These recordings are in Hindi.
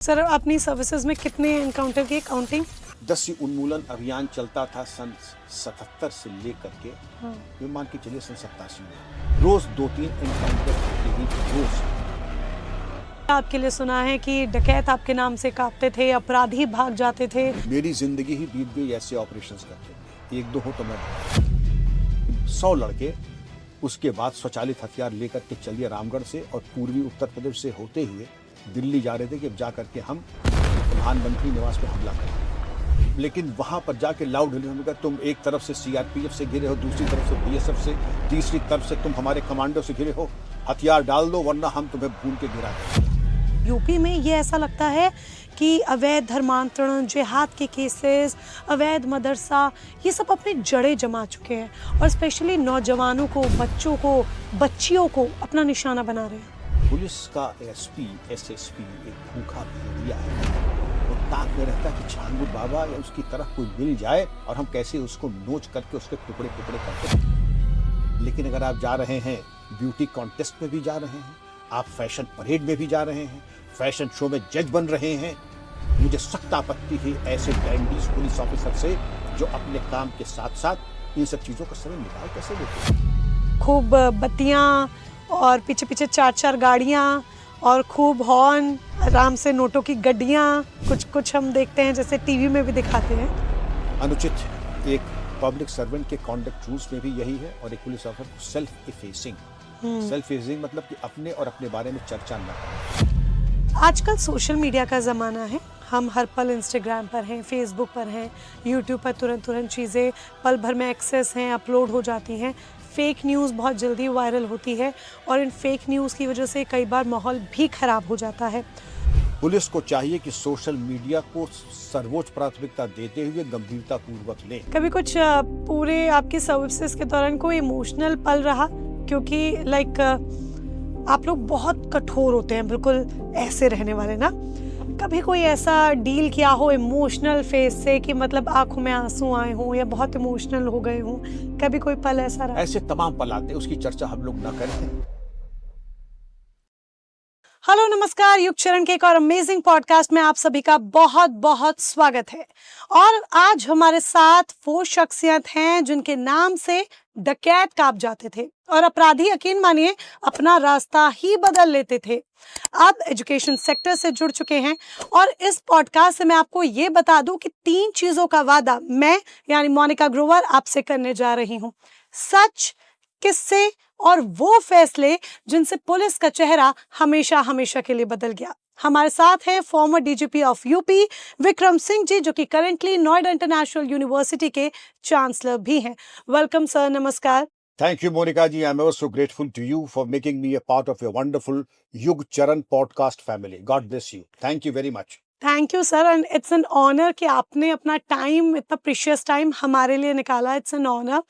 सर अपनी सर्विसेज में कितने एनकाउंटर की काउंटिंग? 10 उन्मूलन अभियान चलता था सन 77 से लेकर के ये मान के चलिए सन 87 में रोज 2-3 एनकाउंटर होते ही थे, रोज। आपके लिए सुना है कि डकैत आपके नाम से कांपते थे, अपराधी भाग जाते थे। मेरी जिंदगी ही बीत गई ऐसे ऑपरेशंस करते। एक दो हो तो मैं 100 लड़के उसके बाद स्वचालित हथियार लेकर के चलिए रामगढ़ से और पूर्वी उत्तर प्रदेश से होते हुए दिल्ली जा रहे थे कि अब जा करके हम प्रधानमंत्री निवास पे हमला करें। लेकिन वहां पर जाके लाउड हिलिंग में तुम एक तरफ से सीआरपीएफ से घिरे हो, दूसरी तरफ से बीएसएफ से, तीसरी तरफ से तुम हमारे कमांडो से घिरे हो, हथियार डाल दो वरना हम तुम्हें भून के गिरा देंगे। यूपी में ये ऐसा लगता है कि अवैध धर्मांतरण, जिहाद के केसेस, अवैध मदरसा, ये सब अपनी जड़ें जमा चुके हैं और स्पेशली नौजवानों को, बच्चों को, बच्चियों को अपना निशाना बना रहे हैं। पुलिस का एसपी, एसएसपी एक भूखा भेड़िया है। वो ताक में रहता है कि छांगू बाबा या उसकी तरफ कोई मिल जाए और हम कैसे उसको नोच करके उसके टुकड़े टुकड़े करते। लेकिन अगर आप जा रहे हैं ब्यूटी कॉन्टेस्ट में भी जा रहे हैं, आप फैशन परेड में भी जा रहे हैं, फैशन शो में जज बन रहे हैं, मुझे सख्त आपत्ति है ऐसे डैंडीज पुलिस ऑफिसर से जो अपने काम के साथ साथ इन सब चीजों का समय निकाल कैसे देते हैं। खूब बत्तियां और पीछे पीछे 4-4 गाड़ियां और खूब हॉर्न, आराम से नोटों की गड्डियां, कुछ हम देखते हैं जैसे टीवी में भी दिखाते हैं। अनुचित एक पब्लिक सर्वेंट के कॉन्डक्ट रूल्स में भी यही है और एक पुलिस ऑफिसर को सेल्फ इफेसिंग मतलब कि अपने और अपने बारे में चर्चा न करें। आजकल सोशल मीडिया का ज़माना है, हम हर पल इंस्टाग्राम पर हैं, फेसबुक पर हैं, यूट्यूब पर तुरंत चीज़ें पल भर में एक्सेस हैं, अपलोड हो जाती हैं। फेक न्यूज़ बहुत जल्दी वायरल होती है और इन फेक न्यूज़ की वजह से कई बार माहौल भी खराब हो जाता है। पुलिस को चाहिए कि सोशल मीडिया को सर्वोच्च प्राथमिकता देते हुए गंभीरता पूर्वक लें। कभी कुछ पूरे आपकी सर्विसेज के दौरान कोई इमोशनल पल रहा? क्योंकि आप लोग बहुत कठोर होते हैं, बिल्कुल ऐसे रहने वाले ना। कभी कोई ऐसा डील किया हो इमोशनल फेस से कि मतलब आंखों में आंसू आए हों या बहुत इमोशनल हो गए हों? कभी कोई पल ऐसा रहा? ऐसे तमाम पल आते, उसकी चर्चा हम लोग ना करें। हेलो नमस्कार, युग चरण के एक और अमेजिंग पॉडकास्ट में आप सभी का बहुत बहुत स्वागत है। और आज हमारे साथ वो शख्सियत हैं जिनके नाम से डकैत कांप जाते थे और अपराधी यकीन मानिए अपना रास्ता ही बदल लेते थे। अब एजुकेशन सेक्टर से जुड़ चुके हैं और इस पॉडकास्ट से मैं आपको ये बता दूं कि 3 चीजों का वादा मैं यानी मोनिका ग्रोवर आपसे करने जा रही हूँ। सच, किस्से और वो फैसले जिनसे पुलिस का चेहरा हमेशा हमेशा के लिए बदल गया। हमारे साथ हैं former DGP of UP Vikram Singh ji, जो कि करेंटली नोएडा इंटरनेशनल यूनिवर्सिटी के चांसलर भी हैं। वेलकम सर, नमस्कार। Thank you, Monica ji. I'm ever so grateful to you for making me a part of your wonderful Yug Charan podcast family. God bless you. Thank you very much. Thank you sir, and it's an honour कि आपने अपना टाइम, इतना प्रीशियस टाइम हमारे लिए निकाला। It's an honour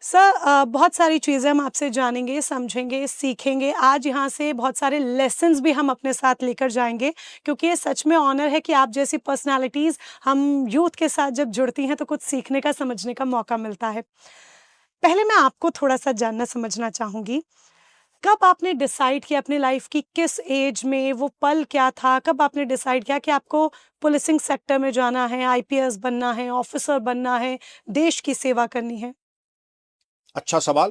sir. बहुत सारी चीज़ें हम आपसे जानेंगे, समझेंगे, सीखेंगे। आज यहाँ से बहुत सारे लेसन्स भी हम अपने साथ लेकर जाएंगे, क्योंकि ये सच में ऑनर है कि आप जैसी पर्सनालिटीज़ हम यूथ के साथ जब जुड़ती हैं तो कुछ सीखने का, समझने का मौका मिलता है। पहले मैं आपको थोड़ा सा जानना समझना चाहूँगी, कब आपने डिसाइड किया अपनी लाइफ की किस एज में, वो पल क्या था? कब आपने डिसाइड किया कि आपको पुलिसिंग सेक्टर में जाना है, आईपीएस बनना है, ऑफिसर बनना है, देश की सेवा करनी है? अच्छा सवाल।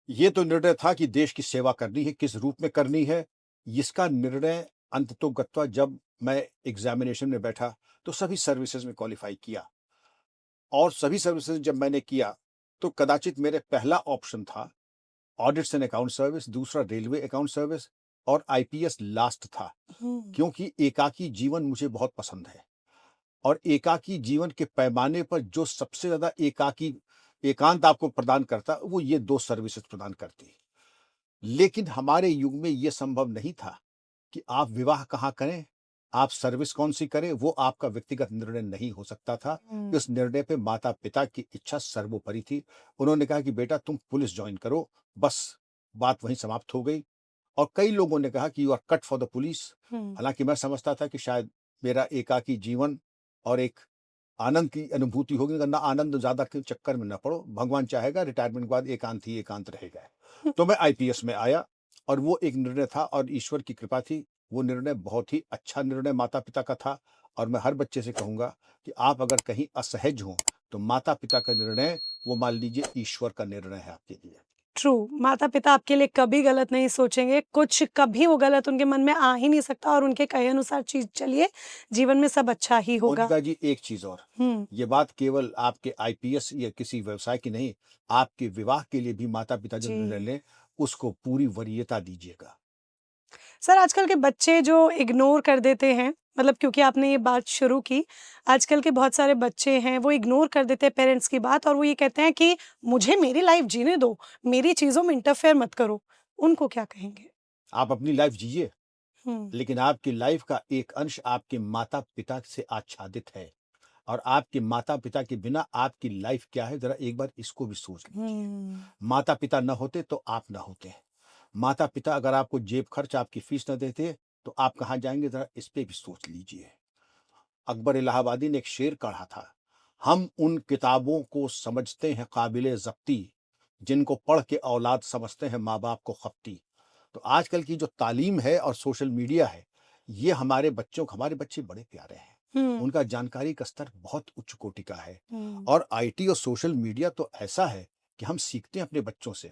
ये तो निर्णय था कि देश की सेवा करनी है, किस रूप में करनी है, इसका निर्णय अंततोगत्वा जब मैं एग्जामिनेशन में बैठा तो सभी सर्विसेज में क्वालिफाई किया और सभी सर्विसेज जब मैंने किया तो कदाचित मेरे पहला ऑप्शन था ऑडिट्स एंड अकाउंट सर्विस, दूसरा रेलवे अकाउंट सर्विस और आईपीएस लास्ट था। क्योंकि एकाकी जीवन मुझे बहुत पसंद है और एकाकी जीवन के पैमाने पर जो सबसे ज्यादा एकांत आपको प्रदान करता वो ये 2 सर्विसेज प्रदान करती। लेकिन हमारे युग में ये संभव नहीं था कि आप विवाह कहाँ करें, आप सर्विस कौन सी करें, वो आपका व्यक्तिगत निर्णय नहीं हो सकता था। इस निर्णय पे माता पिता की इच्छा सर्वोपरि थी। उन्होंने कहा कि बेटा तुम पुलिस ज्वाइन करो, बस बात वहीं समाप्त हो गई। और कई लोगों ने कहा कि you are cut for the police. हालांकि मैं समझता था कि शायद मेरा एकाकी जीवन और एक आनंद की अनुभूति होगी, ना आनंद ज्यादा के चक्कर में न पड़ो, भगवान चाहेगा रिटायरमेंट के बाद एकांत ही एकांत रहेगा। तो मैं आईपीएस में आया और वो एक निर्णय था और ईश्वर की कृपा थी वो निर्णय बहुत ही अच्छा निर्णय माता-पिता का था और मैं हर बच्चे से कहूँगा कि आप अगर कहीं असहज हों, तो माता-पिता का निर्णय वो मान लीजिए ईश्वर का निर्णय है आपके लिए। ट्रू, माता-पिता आपके लिए कभी गलत नहीं सोचेंगे, कुछ कभी वो गलत उनके मन में आ ही नहीं सकता और उनके कहे अनुसार चीज़ चलिए, जीवन में सब अच्छा ही होगा। मोनिका जी एक चीज़ और, हुँ, ये बात केवल आपके आईपीएस या किसी व्यवसाय की नहीं, आपके विवाह के लिए भी माता-पिता जो निर्णय जी। लें, उसको पूरी वरीयता दीजिएगा। सर आजकल के बच्चे जो इग्नोर कर देते हैं, मतलब क्योंकि आपने ये बात शुरू की, आजकल के बहुत सारे बच्चे हैं, वो इग्नोर कर देते हैं पेरेंट्स की बात और वो ये कहते हैं कि मुझे मेरी लाइफ़ जीने दो, मेरी चीज़ों में इंटरफेयर मत करो। उनको क्या कहेंगे? आप अपनी लाइफ़ जिए, हुँ, लेकिन आपकी लाइफ़ का एक अंश आपके माता-पिता से आच्छादित है और आपके माता-पिता के बिना आपकी लाइफ़ क्या है, ज़रा एक बार इसको भी सोच लीजिए। हुँ, माता-पिता ना होते तो आप ना होते। माता-पिता अगर आपको जेब खर्च, आपकी फीस ना देते, तो आप कहाँ जाएँगे, ज़रा इस पे भी सोच लीजिए। अकबर इलाहाबादी ने एक शेर कहा था, हम उन किताबों को समझते हैं काबिले ज़ब्ती, जिनको पढ़ के औलाद समझते हैं माँ-बाप को खप्ती। तो आजकल की जो तालीम है और सोशल मीडिया है, ये हमारे बच्चे बड़े प्यारे हैं। हुँ, उनका जानकारी का स्तर बहुत उच्च कोटि का है हुँ, और आईटी और सोशल मीडिया तो ऐसा है कि हम सीखते हैं अपने बच्चों से।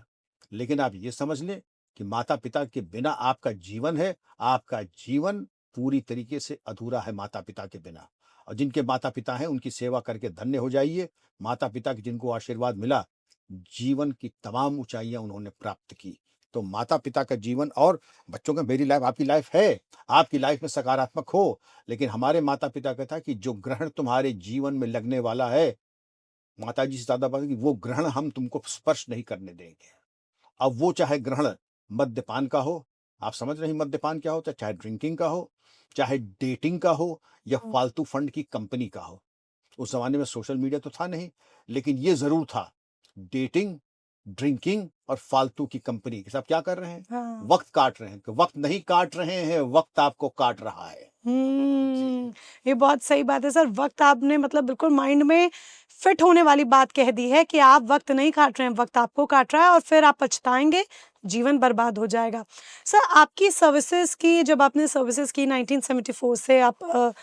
लेकिन आप ये समझ लें कि माता-पिता के बिना आपका जीवन है, आपका जीवन पूरी तरीके से अधूरा है माता-पिता के बिना। और जिनके माता-पिता हैं, उनकी सेवा करके धन्य हो जाइए। माता-पिता के जिनको आशीर्वाद मिला, जीवन की तमाम ऊँचाइयाँ उन्होंने प्राप्त की। तो माता-पिता का जीवन और बच्चों का, मेरी लाइफ़ आपकी लाइफ़ है, आपकी लाइफ़ में सकारात्मक हो, लेकिन हमारे माता-पिता का था कि जो ग्रहण तुम्हारे जीवन में लगने वाला है, माताजी से ज़्यादा बात है कि वो ग्रहण हम तुमको स्पर्श नहीं करने देंगे। अब वो चाहे ग्रहण मद्यपान का हो, आप समझ रहे हैं मद्यपान क्या होता है, चाहे ड्रिंकिंग का हो, चाहे डेटिंग का हो या हुँ, फालतू फंड की कंपनी का हो। उस ज़माने में सोशल मीडिया तो था नहीं, लेकिन ये ज़रूर था, डेटिंग, ड्रिंकिंग और फालतू की कंपनी के साथ क्या कर रहे हैं? हाँ। वक़्त काट रहे हैं। तो वक़्त नहीं काट रहे हैं, वक़्त आपको काट रहा है। जी। ये बहुत सही बात है सर, वक़्त आपने मतलब बिल्कुल माइंड में फिट होने वाली बात कह दी है कि आप वक़्त नहीं काट रहे हैं, वक़्त आपको काट रहा है और फिर आप पछताएँगे, जीवन बर्बाद हो जाएगा। सर आपकी सर्विसेज़ की जब आपने सर्विसेज़ की 1974 से आप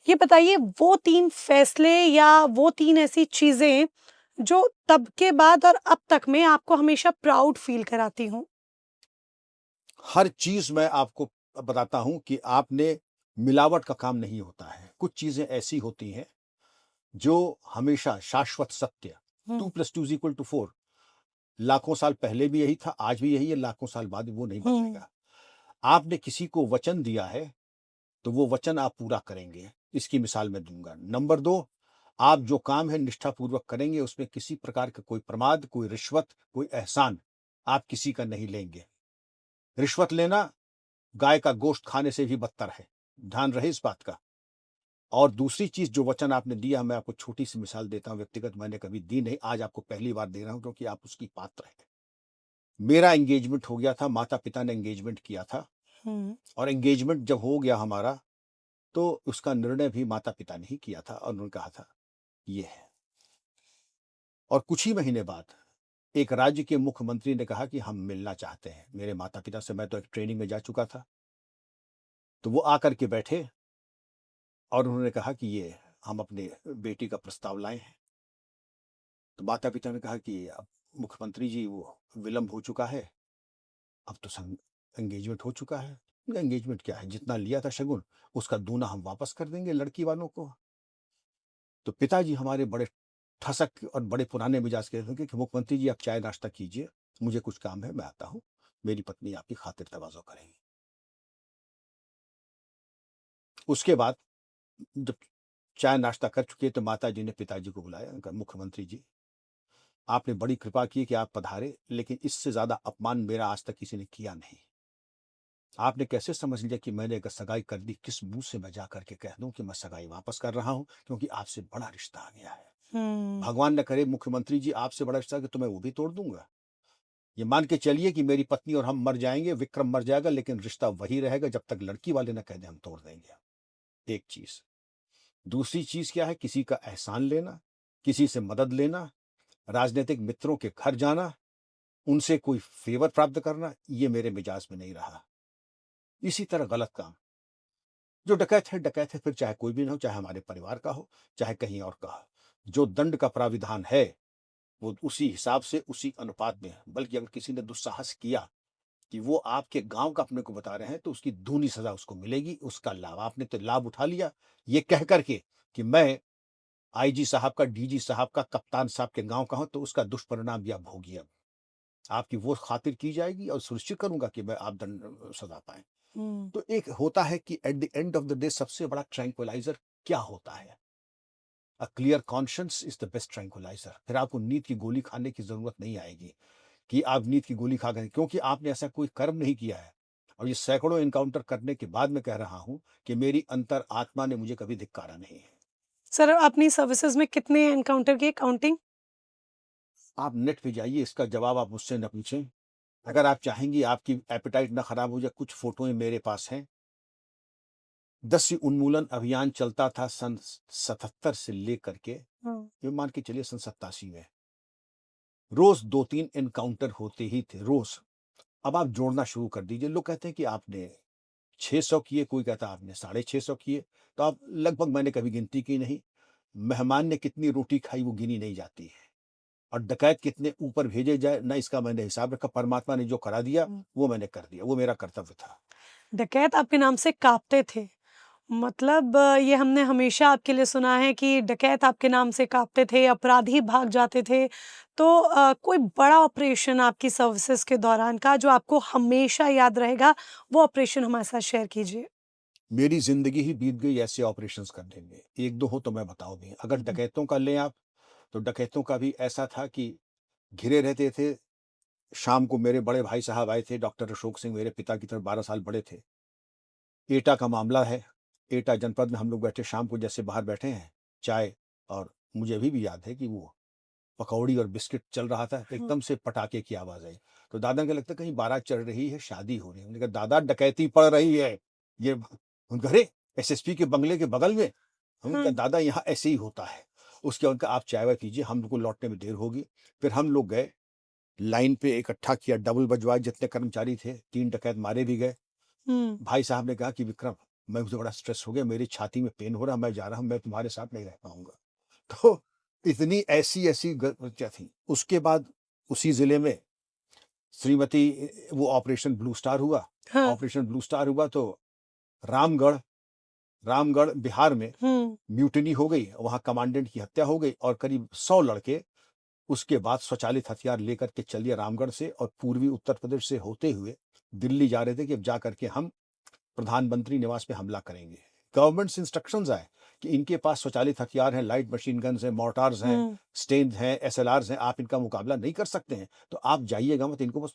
ये बताइए वो 3 फैसले या वो 3 ऐसी चीज़ें जो तब के बाद और अब तक में आपको हमेशा प्राउड फ़ील कराती हों? हर चीज़ मैं आपको बताता हूँ कि आपने मिलावट का काम नहीं होता है। कुछ चीज़ें ऐसी होती हैं, जो हमेशा शाश्वत सत्य, हुँ, 2 + 2 = 4, लाखों साल पहले भी यही था, आज भी यही है, लाखों साल बाद भी वो नहीं हुँ, बदलेगा। आपने किसी को वचन दिया है, तो वो वचन आप पूरा करेंगे। इसकी मिसाल मैं दूँगा। नंबर 2, आप जो काम है निष्ठापूर्वक करेंगे, उसमें किसी प्रकार का कोई प्रमाद, कोई रिश्वत, कोई एहसान आप किसी का नहीं लेंगे। रिश्वत लेना गाय का गोश्त खाने से भी बदतर है, ध्यान रहे इस बात का। और दूसरी चीज़ जो वचन आपने दिया, मैं आपको छोटी-सी मिसाल देता हूँ, व्यक्तिगत मैंने कभी दी नहीं, आज आपको पहली बार दे रहा हूँ क्योंकि आप उसकी पात्र हैं। मेरा एंगेजमेंट हो गया था, माता-पिता ने एंगेजमेंट किया था हुँ, और एंगेजमेंट जब हो गया हमारा, तो उसका निर्णय भी माता-पिता ने ही किया था और उन्होंने कहा था, ये है। और कुछ ही महीने बाद एक राज्य के मुख्यमंत्री ने कहा कि हम मिलना चाहते हैं मेरे माता-पिता से। मैं तो एक ट्रेनिंग में जा चुका था। तो वो आकर के बैठे और उन्होंने कहा कि ये हम अपने बेटी का प्रस्ताव लाए हैं। तो माता-पिता ने कहा कि अब मुख्यमंत्री जी वो विलंब हो चुका है, अब तो संग एंगेजमेंट हो चुका है। एंगेजमेंट क्या है, जितना लिया था शगुन, उसका दूना हम वापस कर देंगे लड़की वालों को। तो पिताजी हमारे बड़े ठसक और बड़े पुराने मिजाज के थे कि मुख्यमंत्री जी आप चाय नाश्ता कीजिए, मुझे कुछ काम है, मैं आता हूँ। मेरी पत्नी आपकी खातिर तवाज़ो करेंगी। उसके बाद जब चाय नाश्ता कर चुके तो माताजी ने पिताजी को बुलाया, उन्होंने कहा मुख्यमंत्री जी, आपने बड़ी कृपा की कि आप पधारे, लेकिन इससे ज़्यादा अपमान मेरा आज तक किसी ने किया नहीं। आपने कैसे समझ लिया कि मैंने अगर सगाई कर दी, किस मुँह से मैं जा कर के कह दूँ कि मैं सगाई वापस कर रहा हूँ, क्योंकि आपसे बड़ा रिश्ता आ गया है। हुँ, भगवान न करे मुख्यमंत्री जी आपसे बड़ा रिश्ता है कि तो मैं वो भी तोड़ दूँगा। ये मान के चलिए कि मेरी पत्नी और हम मर जाएँगे, विक्रम मर जाएगा, लेकिन रिश्ता वही रहेगा जब तक लड़की वाले ना कह दें हम तोड़ देंगे। एक चीज़। दूसरी चीज़ क्या है, किसी का एहसान लेना, किसी से मदद लेना, राजनीतिक मित्रों के घर जाना, उनसे कोई फ़ेवर प्राप्त करना, ये मेरे मिजाज में नहीं रहा। इसी तरह गलत काम, जो डकैत है, फिर चाहे कोई भी ना हो, चाहे हमारे परिवार का हो, चाहे कहीं और का हो। जो दंड का प्राविधान है वो उसी हिसाब से, उसी अनुपात में है। बल्कि अगर किसी ने दुस्साहस किया कि वो आपके गांव का अपने को बता रहे हैं, तो उसकी दूनी सजा उसको मिलेगी। उसका लाभ, आपने तो लाभ उठा लिया ये कह करके कि मैं आईजी साहब का, डीजी साहब का, कप्तान साहब के गांव का हूं, तो उसका दुष्परिणाम भी आप भोगिए। अब आपकी वो खातिर की जाएगी और सुनिश्चित करूंगा कि मैं आप दंड सजा पाए। हम्म। तो एक होता है कि at the end of the day सबसे बड़ा ट्रैंक्विलाइजर क्या होता है? A clear conscience is the best tranquilliser. फिर आपको नींद की गोली खाने की जरूरत नहीं आएगी कि आप नींद की गोली खा गए, क्योंकि आपने ऐसा कोई कर्म नहीं किया है। और ये सैकड़ों एनकाउंटर करने के बाद मैं कह रहा हूं कि मेरी अंतर आत्मा ने मुझे कभी धिक्कारा नहीं है। सर, अपनी सर्विसेज में कितने एनकाउंटर किए, काउंटिंग? आप नेट पे जाइए, इसका जवाब आप मुझसे न पूछें। अगर आप चाहेंगी आपकी एपेटाइट ना खराब हो जाए, कुछ फोटोएं मेरे पास हैं। 10 उन्मूलन अभियान चलता था सन 77 से लेकर के, हाँ। ये मान के चलिए सन 87 में। रोज 2-3 एनकाउंटर होते ही थे, रोज। अब आप जोड़ना शुरू कर दीजिए। लोग कहते हैं कि आपने 600 किए, कोई कहता है आपने 650 किए। तो आप लगभग, मैंने कभी गिनती की नहीं। मेहमान ने कितनी रोटी खाई वो गिनी नहीं जाती है। और डकैत कितने ऊपर भेजे जाए ना, इसका मैंने हिसाब रखा। परमात्मा ने जो करा दिया वो मैंने कर दिया, वो मेरा कर्तव्य था। डकैत आपके नाम से कांपते थे, मतलब ये हमने हमेशा आपके लिए सुना है कि डकैत आपके नाम से कांपते थे, अपराधी भाग जाते थे। तो कोई बड़ा ऑपरेशन आपकी सर्विसेज के दौरान का जो आपको हमेशा याद रहेगा, वो ऑपरेशन हमारे साथ शेयर कीजिए। मेरी जिंदगी ही बीत गई ऐसे ऑपरेशंस करने में। एक दो हो तो मैं बताऊं भी। अगर डकैतों का लें आप, तो डकैतों का भी ऐसा था कि घिरे रहते थे। शाम को मेरे बड़े भाई साहब आए थे, डॉक्टर अशोक सिंह, मेरे पिता की तरफ 12 साल बड़े थे। एटा का मामला है। एटा जनपद में हम लोग बैठे, शाम को जैसे बाहर बैठे हैं, चाय, और मुझे अभी भी याद है कि वो पकौड़ी और बिस्किट चल रहा था, तो एकदम से पटाखे की आवाज आई। तो दादा को लगता कहीं बारात चढ़ रही है, शादी हो रही है। उन्होंने कहा दादा डकैती पड़ रही है। ये उनका, अरे एसएसपी के बंगले के बगल में। हम कहा हाँ। दादा यहाँ ऐसे ही होता है। उसके बाद उनका आप चाय वाय पीजिए, हम लोग को लौटने में देर होगी। फिर हम लोग गए, लाइन पे इकट्ठा किया, डबल बजवाए जितने कर्मचारी थे। 3 डकैत मारे भी गए। भाई साहब ने कहा कि विक्रम, मैं, मुझे बड़ा स्ट्रेस हो गया, मेरी छाती में पेन हो रहा, मैं जा रहा हूँ, मैं तुम्हारे साथ नहीं रह पाऊंगा। तो इतनी ऐसी ऐसी क्या थी। उसके बाद उसी जिले में श्रीमती, वो ऑपरेशन ब्लू स्टार हुआ। हाँ। ऑपरेशन ब्लू स्टार हुआ तो रामगढ़, रामगढ़ बिहार में हम्म। म्यूटिनी हो गई, वहां कमांडेंट की हत्या हो गई और करीब 100 लड़के उसके बाद स्वचालित हथियार लेकर के चलिए रामगढ़ से, और पूर्वी उत्तर प्रदेश से होते हुए दिल्ली जा रहे थे कि अब जा करके हम प्रधानमंत्री निवास पे हमला करेंगे। गवर्नमेंट से इंस्ट्रक्शंस आए कि इनके पास स्वचालित हथियार हैं, लाइट मशीन गन्स हैं, मोर्टार्स हैं, स्टेन हैं, एसएलआर्स हैं, आप इनका मुकाबला नहीं कर सकते हैं, तो आप जाइएगा मत, इनको बस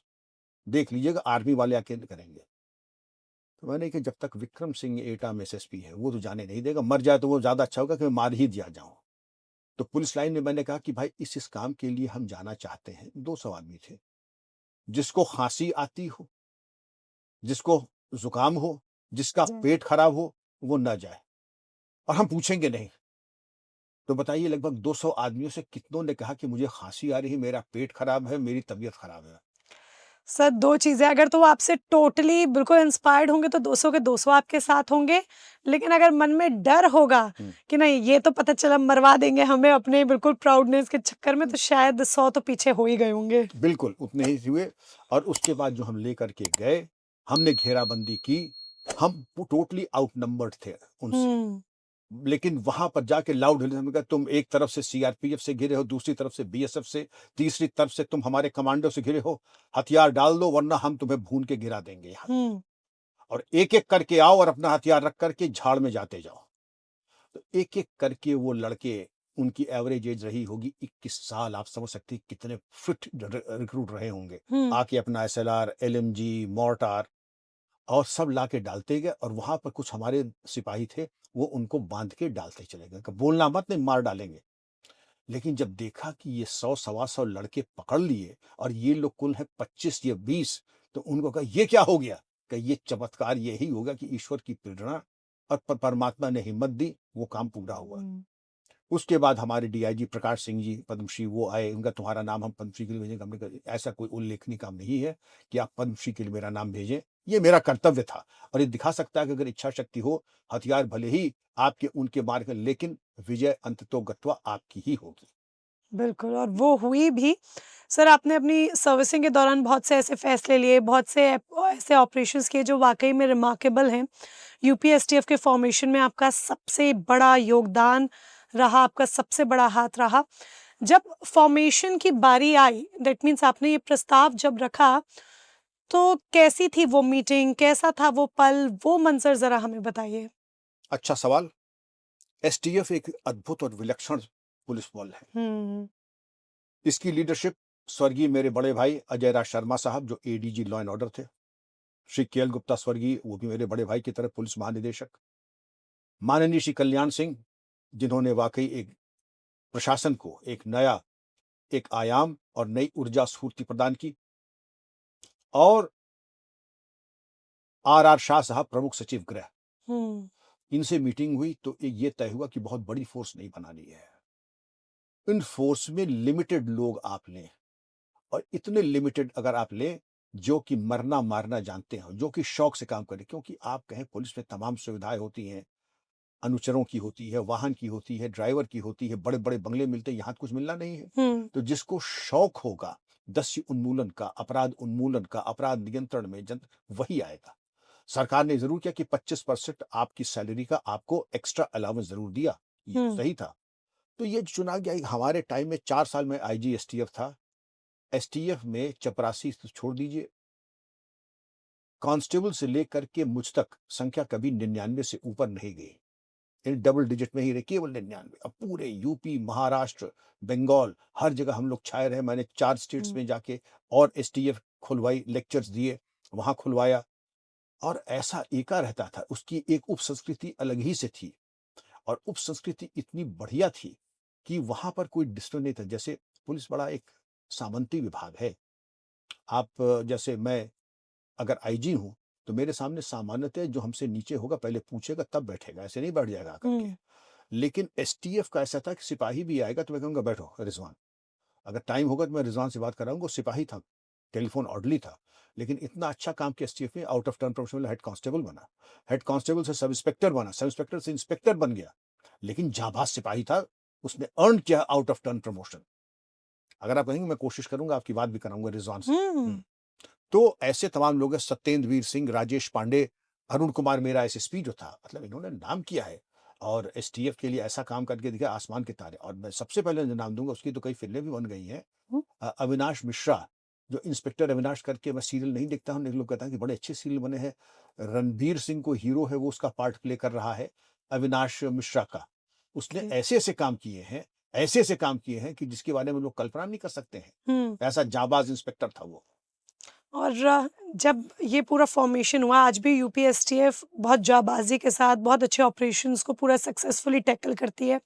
देख लीजिएगा, आर्मी वाले आके करेंगे। तो मैंने कहा जब तक विक्रम सिंह एटा में एसएसपी है वो तो जाने नहीं देगा, मर जाए तो वो ज्यादा अच्छा होगा कि मैं मार ही दिया जाऊं। तो पुलिस लाइन में मैंने कहा कि भाई इस काम के लिए हम जाना चाहते हैं। 200 आदमी थे। जिसको खांसी आती हो, जिसको जुकाम हो, जिसका पेट खराब हो, वो न जाए, और हम पूछेंगे नहीं। तो बताइए लगभग 200 आदमियों से कितनों ने कहा कि मुझे खांसी आ रही है, मेरा पेट खराब है, मेरी तबीयत खराब है। सर, 2 चीज़ें, अगर तो वो आपसे टोटली बिल्कुल इंस्पायर्ड होंगे तो 200 के 200 आपके साथ होंगे। लेकिन अगर मन में डर होगा कि नहीं, ये तो पता चला मरवा देंगे हमें अपने बिल्कुल प्राउडनेस के चक्कर में, तो शायद 100 तो पीछे हो ही गए होंगे। बिल्कुल उतने ही हुए। और उसके बाद जो हम लेकर के गए, हमने घेराबंदी की। हम टोटली आउटनंबर्ड थे उनसे। हुँ। लेकिन वहां पर जाके लाउड हमने कहा तुम एक तरफ से सीआरपीएफ से घिरे हो, दूसरी तरफ से बीएसएफ से, तीसरी तरफ से तुम हमारे कमांडो से घिरे हो, हथियार डाल दो वरना हम तुम्हें भून के गिरा देंगे यहाँ। हुँ। और एक एक करके आओ और अपना हथियार रख करके झाड़ में जाते जाओ। तो एक एक करके वो लड़के, उनकी एवरेज एज रही होगी 21 साल। आप समझ सकते हैं कितने फिट रिक्रूट रहे होंगे। आके अपना एसएलआर, एलएमजी, मोर्टार और सब ला के डालते गए। और वहां पर कुछ हमारे सिपाही थे, वो उनको बांध के डालते चले गए, बोलना मत, नहीं मार डालेंगे। लेकिन जब देखा कि ये 100 सवा 100 लड़के पकड़ लिए और ये लोग कुल है 25 या 20, तो उनको कहा ये क्या हो गया? कि ये चमत्कार यही होगा कि ईश्वर की प्रेरणा और परमात्मा ने हिम्मत दी, वो काम पूरा हुआ। उसके बाद हमारे डीआईजी प्रकाश सिंह जी पद्मश्री वो आए, उनका तुम्हारा नाम हम पद्मश्री के लिए भेजेंगे। हमने कहा ऐसा कोई उल्लेखनीय काम नहीं है कि आप पद्मश्री के लिए मेरा नाम भेजें, ये मेरा कर्तव्य था। और ये दिखा सकता है कि अगर इच्छा शक्ति हो, हथियार भले ही आपके उनके मार कर, लेकिन विजय अंततो गत्वा आपकी ही होगी। बिल्कुल, और वो हुई भी। सर, आपने अपनी सर्विसिंग के दौरान बहुत से ऐसे फैसले लिए, बहुत से ऐसे ऑपरेशंस किए जो वाक़ई में रिमार्केबल हैं। यूपी एसटीएफ के फॉर्मेशन में आपका सबसे बड़ा योगदान रहा, आपका सबसे बड़ा हाथ रहा। जब फॉर्मेशन की बारी आई, दैट मीन्स आपने ये प्रस्ताव जब रखा, तो कैसी थी वो मीटिंग? कैसा था वो पल, वो मंज़र ज़रा हमें बताइए? अच्छा सवाल। एसटीएफ एक अद्भुत और विलक्षण पुलिस बल है। हुँ, इसकी लीडरशिप स्वर्गीय मेरे बड़े भाई अजय राज शर्मा साहब, जो एडीजी लॉ एंड ऑर्डर थे, श्री केएल गुप्ता स्वर्गीय, वो भी मेरे बड़े भाई की तरह पुलिस महानिदेशक, माननीय श्री कल्याण सिंह, जिन्होंने वाकई एक प्रशासन को एक नया एक आयाम और नई ऊर्जा स्फूर्ति प्रदान की, और आर शाह साहब प्रमुख सचिव गृह। हुँ, इनसे मीटिंग हुई तो ये तय हुआ कि बहुत बड़ी फोर्स नहीं बनानी है, इन फोर्स में लिमिटेड लोग आप लें, और इतने लिमिटेड अगर आप लें जो कि मरना मारना जानते हो, जो कि शौक से काम करें। क्योंकि आप कहें पुलिस में तमाम सुविधाएं होती हैं, अनुचरों की होती है, वाहन की होती है, ड्राइवर की होती है, बड़े बड़े बंगले मिलते हैं, यहाँ तो कुछ मिलना नहीं है। हुँ, तो जिसको शौक होगा दस्य उन्मूलन का, अपराध उन्मूलन का, अपराध नियंत्रण में वही आएगा। सरकार ने जरूर किया कि 25% आपकी सैलरी का आपको एक्स्ट्रा अलाउंस जरूर दिया, ये हुँ, सही था। तो ये चुना गया। हमारे टाइम में 4 साल में आईजी एसटीएफ था। एसटीएफ में चपरासी तो छोड़ दीजिए, कांस्टेबल से लेकर के मुझ तक संख्या कभी 99 से ऊपर नहीं गई, इन डबल डिजिट में ही रहे, केवल 99। अब पूरे यूपी, महाराष्ट्र, बंगाल, हर जगह हम लोग छाए रहे। मैंने 4 स्टेट्स हुँ, में जाके और एसटीएफ खुलवाई, लेक्चर्स दिए, वहां खुलवाया, और ऐसा एका रहता था। उसकी एक उप संस्कृति अलग ही से थी, और उप संस्कृति इतनी बढ़िया थी कि वहां पर कोई डिस्टर्ब नहीं था। जैसे पुलिस बड़ा एक सामंती विभाग है। आप जैसे मैं अगर आईजी हूं, तो मेरे सामने सामान्यतः जो हमसे नीचे होगा पहले पूछेगा तब बैठेगा, ऐसे नहीं बैठ जाएगा आकर के। हुँ, लेकिन एसटीएफ का ऐसा था कि सिपाही भी आएगा तो मैं कहूंगा बैठो रिजवान, अगर टाइम होगा तो मैं रिजवान से बात कराऊंगा। वो सिपाही था, टेलीफोन ऑर्डरली था, लेकिन इतना अच्छा काम किया एसटीएफ ने, out of turn professional head constable बना, हेड कांस्टेबल से सब इंस्पेक्टर बना, सब इंस्पेक्टर से इंस्पेक्टर बन गया। लेकिन जाबाज सिपाही था, उसने अर्न किया आउट ऑफ टर्न प्रमोशन। अगर आप कहेंगे मैं कोशिश करूंगा, आपकी बात भी कराऊंगा रिजवान से। हुँ, तो ऐसे तमाम लोग हैं, सत्येंद्र वीर सिंह, राजेश पांडे, अरुण कुमार मेरा एसएसपी जो था, मतलब इन्होंने नाम किया है और एसटीएफ के लिए ऐसा काम करके दिखा, आसमान के तारे। और मैं सबसे पहले जो नाम दूंगा, उसकी तो कई फिल्में भी बन गई हैं। हुँ, अविनाश मिश्रा, जो इंस्पेक्टर अविनाश करके, मैं सीरियल नहीं देखता हूँ, लेकिन लोग कहते हैं कि बड़े अच्छे सीरियल बने हैं। रणबीर सिंह को हीरो है, वो उसका पार्ट प्ले कर रहा है, अविनाश मिश्रा का। उसने ओके, ऐसे ऐसे काम किए हैं, ऐसे ऐसे काम किए हैं कि जिसके बारे में लोग कल्पना नहीं कर सकते हैं। हुँ। ऐसा जाबाज इंस्पेक्टर था वो। और जब ये पूरा फॉर्मेशन हुआ, आज भी यूपी एसटीएफ बहुत जाबाजी के साथ बहुत अच्छे ऑपरेशंस को पूरा सक्सेसफुली टैकल करती है,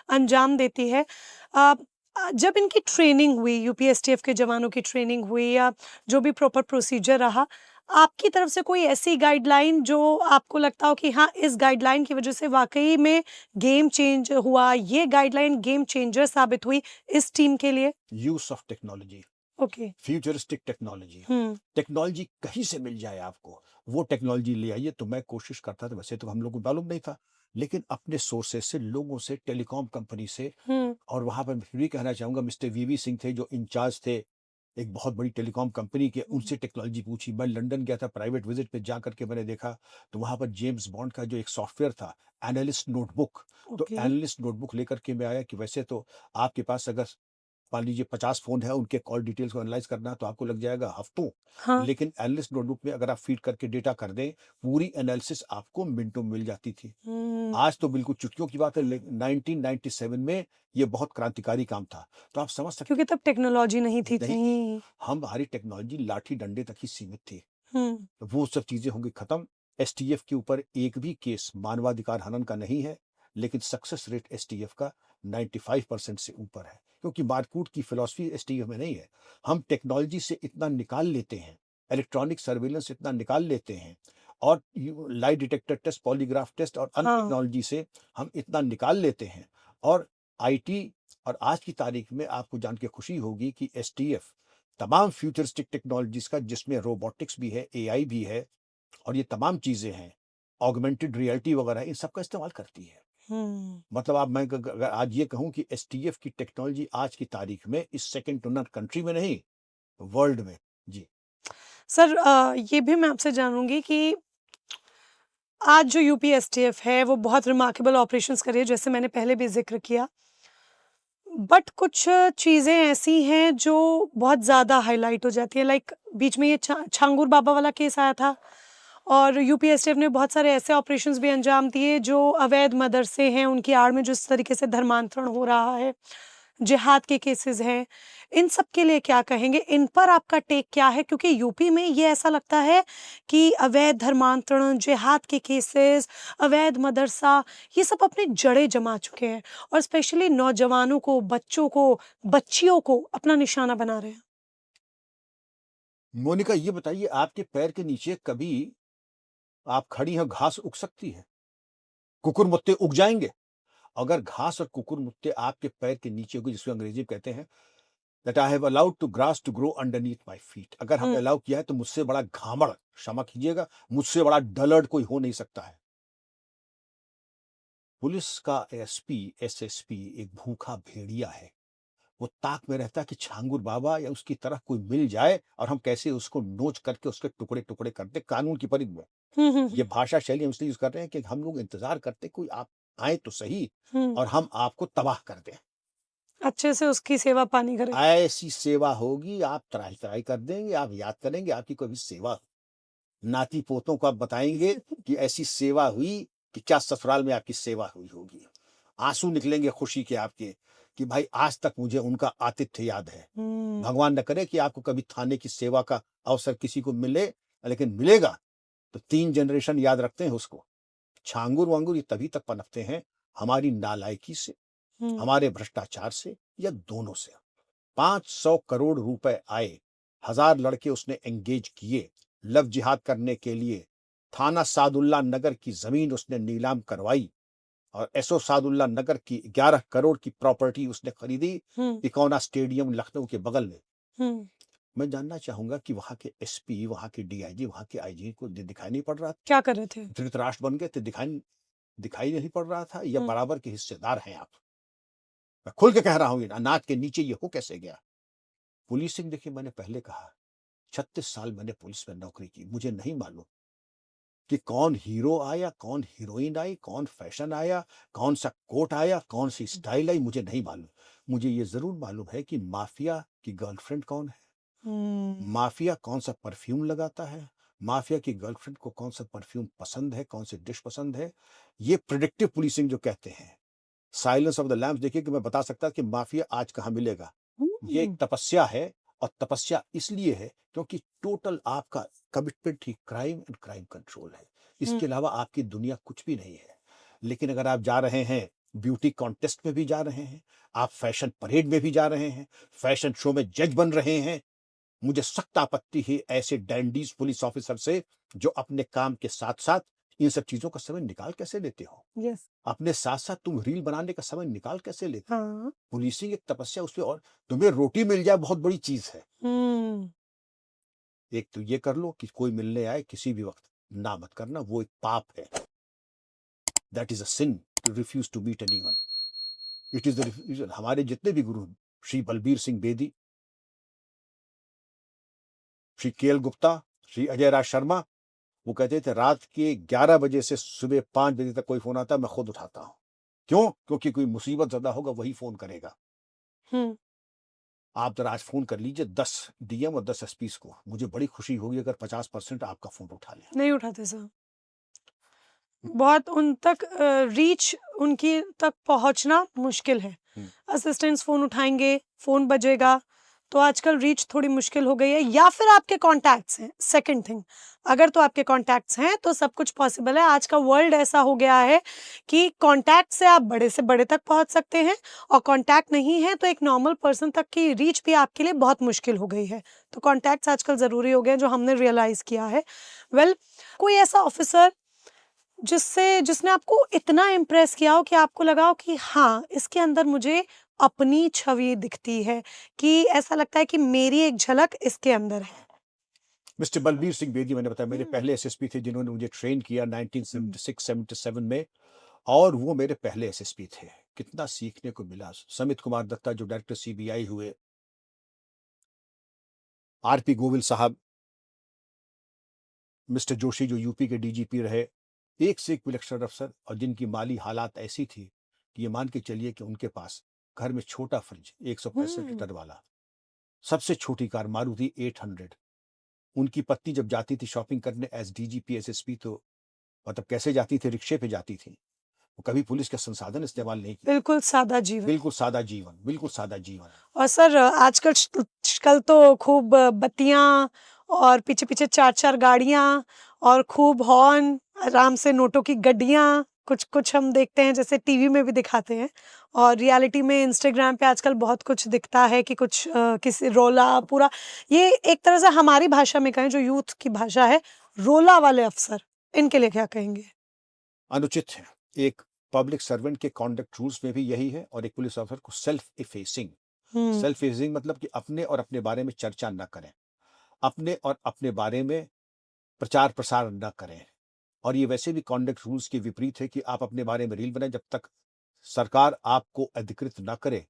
अंजाम देती है। अ, जब इनकी ट्रेनिंग हुई, यूपी एसटीएफ के जवानों की ट्रेनिंग हुई, या जो भी प्रॉपर प्रोसीजर रहा, आपकी तरफ से कोई ऐसी गाइडलाइन जो आपको लगता हो कि हाँ, इस गाइडलाइन की वजह से वाक़ई में गेम चेंज हुआ, ये गाइडलाइन गेम चेंजर साबित हुई इस टीम के लिए? Use of technology, okay. Futuristic technology. Hmm, technology कहीं से मिल जाए आपको, वो टेक्नोलॉजी ले आइए। तो मैं कोशिश करता था, वैसे तो हम लोग को मालूम नहीं था, लेकिन अपने सोर्सेस से, लोगों से, टेलीकॉम कंपनी से। हुँ, और वहां पर मैं फिर भी कहना चाहूंगा, मिस्टर वीवी सिंह थे जो इंचार्ज थे एक बहुत बड़ी टेलीकॉम कंपनी के, हुँ, उनसे टेक्नोलॉजी पूछी। मैं लंदन गया था प्राइवेट विजिट पे, जा करके मैंने देखा तो वहां पर जेम्स बॉन्ड का जो एक सॉफ्टवेयर था, एनालिस्ट नोटबुक। तो ओके। एनालिस्ट नोटबुक लेकर के मैं आया कि वैसे तो आपके पास अगर मान लीजिए 50 फ़ोन है, उनके कॉल डिटेल्स को एनालाइज़ करना है तो आपको लग जाएगा हफ्तों। हाँ। लेकिन एनालिस्ट नोटबुक में अगर आप फ़ीड करके डेटा कर दें, पूरी एनालिसिस आपको मिनटों में मिल जाती थी। हुँ, आज तो बिल्कुल चुटकियों की बात है, लेकिन 1997 में ये बहुत क्रांतिकारी काम था। तो आप समझ सकते क्योंकि तब टेक्नोलॉजी नहीं थी नहीं थी। इतनी। हमारी टेक्नोलॉजी लाठी डंडे तक ही सीमित थी। हुँ, वो सब चीज़ें होंगी खत्म। एसटीएफ के ऊपर एक भी केस मानवाधिकार हनन का नहीं है, लेकिन सक्सेस रेट एसटीएफ का 95% से ऊपर है, क्योंकि मारकूट की फिलॉसफी एसटीएफ में नहीं है। हम टेक्नोलॉजी से इतना निकाल लेते हैं, इलेक्ट्रॉनिक सर्विलेंस इतना निकाल लेते हैं, और lie detector test, polygraph test और अन्य हाँ, टेक्नोलॉजी से हम इतना निकाल लेते हैं, और आईटी और आज की तारीख में आपको जान के खुशी होगी कि एसटीएफ तमाम फ्यूचरिस्टिक टेक्नोलॉजीज का, जिसमें रोबोटिक्स भी है, एआई भी है और ये तमाम चीजें हैं, ऑगमेंटेड रियलिटी वगैरह, इन सब का इस्तेमाल करती है। मतलब आप, मैं अगर आज ये कहूं कि एसटीएफ की टेक्नोलॉजी आज की तारीख में इस सेकंड टू नन कंट्री में नहीं, वर्ल्ड में। जी सर, ये भी मैं आपसे जानूंगी कि आज जो यूपीएसटीएफ है वो बहुत रिमार्केबल ऑपरेशंस कर रही है, जैसे मैंने पहले भी जिक्र किया, बट कुछ चीज़ें ऐसी हैं जो बहुत ज़्यादा हाईलाइट हो जाती है। लाइक बीच में ये छांगुर बाबा वाला केस आया था और यूपीएसटीएफ ने बहुत सारे ऐसे ऑपरेशंस भी अंजाम दिए जो अवैध मदरसे हैं उनकी आड़ में जिस तरीके से धर्मांतरण हो रहा है, जिहाद के केसेस हैं, इन सब के लिए क्या कहेंगे? इन पर आपका टेक क्या है? क्योंकि यूपी में ये ऐसा लगता है कि अवैध धर्मांतरण, जिहाद के केसेस, अवैध मदरसा, ये सब अपनी जड़ें जमा चुके हैं और स्पेशली नौजवानों को, बच्चों को, बच्चियों को अपना निशाना बना रहे हैं। मोनिका, ये बताइए, आपके पैर के नीचे कभी आप खड़ी हैं, घास उग सकती है? कुकुर मुत्ते उग जाएंगे? अगर घास और कुकुर मुत्ते आपके पैर के नीचे होगी, जिसको अंग्रेजी में कहते हैं that I have allowed to grass to grow underneath my feet, अगर हमने अलाउ किया है तो मुझसे बड़ा घामड़, क्षमा कीजिएगा, मुझसे बड़ा डलर्ड कोई हो नहीं सकता है। पुलिस का एसपी, एसएसपी एक भूखा भेड़िया है। वो ताक में रहता है कि छांगुर बाबा या उसकी तरह कोई मिल जाए और हम कैसे उसको नोच करके उसके टुकड़े टुकड़े करते, कानून की परिधि में। ये भाषा शैली हम इसलिए यूज कर रहे हैं कि हम लोग इंतजार करते कोई आप आए तो सही और हम आपको तबाह कर दें, अच्छे से उसकी सेवा पानी करें। ऐसी सेवा होगी, आप त्राही त्राही कर देंगे, आप याद करेंगे आपकी कोई सेवा, नाती पोतों को आप बताएंगे कि ऐसी सेवा हुई कि क्या ससुराल में आपकी सेवा हुई होगी। आंसू निकलेंगे खुशी के आपके कि भाई आज तक मुझे उनका आतिथ्य याद है। भगवान न करे कि आपको कभी थाने की सेवा का अवसर किसी को मिले, लेकिन मिलेगा तो 3 जनरेशन याद रखते हैं उसको। छांगुर वांगुर ये तभी तक पनपते हैं हमारी नालायकी से, हमारे भ्रष्टाचार से, या दोनों से। 500 करोड़ रुपए आए, 1000 लड़के उसने एंगेज किए लव जिहाद करने के लिए। थाना सादुल्ला नगर की जमीन उसने नीलाम करवाई और एसओ सादुल्ला नगर की 11 करोड़ की प्रॉपर्टी उसने खरीदी तिकोना स्टेडियम लखनऊ के बगल में। मैं जानना चाहूंगा कि वहां के एसपी, वहां के डीआईजी, वहां के आईजी को दिखाई नहीं पड़ रहा था? क्या कर रहे थे? धृतराष्ट्र बन गए थे, दिखाई नहीं पड़ रहा था? या बराबर के हिस्सेदार हैं आप? मैं खुल के कह रहा हूं, अनाज के नीचे ये हो कैसे गया? पुलिसिंग, देखिए मैंने पहले कहा 36 साल मैंने पुलिस में नौकरी की, मुझे नहीं मालूम कि कौन हीरो आया, कौन हीरोइन आई, कौन फैशन आया, कौन सा कोट आया, कौन सी स्टाइल आई, मुझे नहीं मालूम। मुझे ये जरूर मालूम है कि माफिया की गर्लफ्रेंड कौन है, माफिया कौन सा परफ्यूम लगाता है, माफिया की गर्लफ्रेंड को कौन सा परफ्यूम पसंद है, कौन सी डिश पसंद है। ये प्रिडिक्टिव पुलिसिंग जो कहते हैं, साइलेंस ऑफ द लैम्स। देखिए कि मैं बता सकता कि माफिया आज कहाँ मिलेगा। ये एक तपस्या है और तपस्या इसलिए है क्योंकि टोटल आपका commitment he crime and crime control है। इसके अलावा आपकी दुनिया कुछ भी नहीं है। लेकिन अगर आप जा रहे हैं ब्यूटी कॉन्टेस्ट में भी जा रहे हैं, आप फैशन परेड में भी जा रहे हैं, फैशन शो में जज बन रहे हैं, मुझे सख्त आपत्ति है ऐसे डैंडीज पुलिस ऑफिसर से जो अपने काम के साथ साथ इन सब चीजों का समय निकाल कैसे लेते हो। यस। अपने साथ साथ तुम रील बनाने का समय निकाल कैसे लेते हो। पुलिसिंग एक तपस्या, उसपे और तुम्हें रोटी मिल जाए बहुत बड़ी चीज है। एक तो ये कर लो कि कोई मिलने आए किसी भी वक्त ना मत करना, वो एक पाप है। That is a sin to refuse to meet anyone. It is the, हमारे जितने भी गुरु, श्री बलबीर सिंह बेदी, श्री केएल गुप्ता, श्री अजय राज शर्मा, वो कहते थे रात के 11 बजे से सुबह 5 बजे तक कोई फोन आता है मैं खुद उठाता हूं। क्यों? क्योंकि कोई मुसीबत ज्यादा होगा वही फोन करेगा। आप जरा आज फोन कर लीजिए 10 डीएम और 10 एसपीस को, मुझे बड़ी खुशी होगी अगर 50% आपका फोन उठा ले। नहीं उठाते सर, बहुत उन तक रीच, उनकी तक पहुंचना मुश्किल है। असिस्टेंट्स फोन उठाएंगे, फोन बजेगा, तो आजकल रीच थोड़ी मुश्किल हो गई है। या फिर आपके कॉन्टैक्ट्स हैं, सेकंड थिंग, अगर तो आपके कॉन्टैक्ट्स हैं तो सब कुछ पॉसिबल है। आज का वर्ल्ड ऐसा हो गया है कि कॉन्टैक्ट से आप बड़े से बड़े तक पहुंच सकते हैं और कॉन्टैक्ट नहीं है तो एक नॉर्मल पर्सन तक की रीच भी आपके लिए बहुत मुश्किल हो गई है। तो कॉन्टैक्ट्स आजकल ज़रूरी हो गए हैं, जो हमने रियलाइज़ किया है। वेल, कोई ऐसा ऑफिसर जिसने आपको इतना इम्प्रेस किया हो कि आपको लगा हो कि हाँ, इसके अंदर मुझे अपनी छवि दिखती है, कि ऐसा लगता है कि मेरी एक झलक इसके अंदर है? मिस्टर बलबीर सिंह बेदी, मैंने बताया, मेरे हम्म। पहले एसएसपी थे जिन्होंने मुझे ट्रेन किया 1976-77 में, और वो मेरे पहले एसएसपी थे। कितना सीखने को मिला। समित कुमार दत्ता जो डायरेक्टर सीबीआई हुए, आरपी गोविल साहब, मिस्टर जोशी जो यूपी के डीजीपी रहे, एक से एक विलक्षण अफसर, और जिनकी माली हालात ऐसी थी कि ये मान के चलिए कि उनके पास घर में छोटा फ्रिज 165 हम्म। लीटर वाला, सबसे छोटी कार मारुति 800, उनकी पत्नी जब जाती थी शॉपिंग करने एज डीजीपी एसएसपी, तो मतलब कैसे जाती थी, रिक्शे पे जाती थी, वो कभी पुलिस का संसाधन इस्तेमाल नहीं किया। बिल्कुल सादा जीवन। बिल्कुल सादा जीवन, बिल्कुल सादा जीवन। और सर आजकल तो खूब बत्तियां और पीछे पीछे 4-4 गाड़ियां और खूब हॉर्न, आराम से नोटों की गड्डियां, कुछ कुछ हम देखते हैं जैसे टीवी में भी दिखाते हैं, और रियलिटी में इंस्टाग्राम पे आजकल बहुत कुछ दिखता है कि कुछ किसी रोला पूरा, ये एक तरह से हमारी भाषा में कहें जो यूथ की भाषा है, रोला वाले अफसर, इनके लिए क्या कहेंगे? अनुचित है। एक पब्लिक सर्वेंट के कॉन्डक्ट रूल्स में भी यही है, और एक पुलिस ऑफिसर को सेल्फ इफेसिंग, हम्म। सेल्फ इफेसिंग मतलब कि अपने और अपने बारे में चर्चा न करें, अपने और अपने बारे में प्रचार प्रसार न करें। और ये वैसे भी कॉन्डक्ट रूल्स के विपरीत है कि आप अपने बारे में रील बनाएं, जब तक सरकार आपको अधिकृत न करे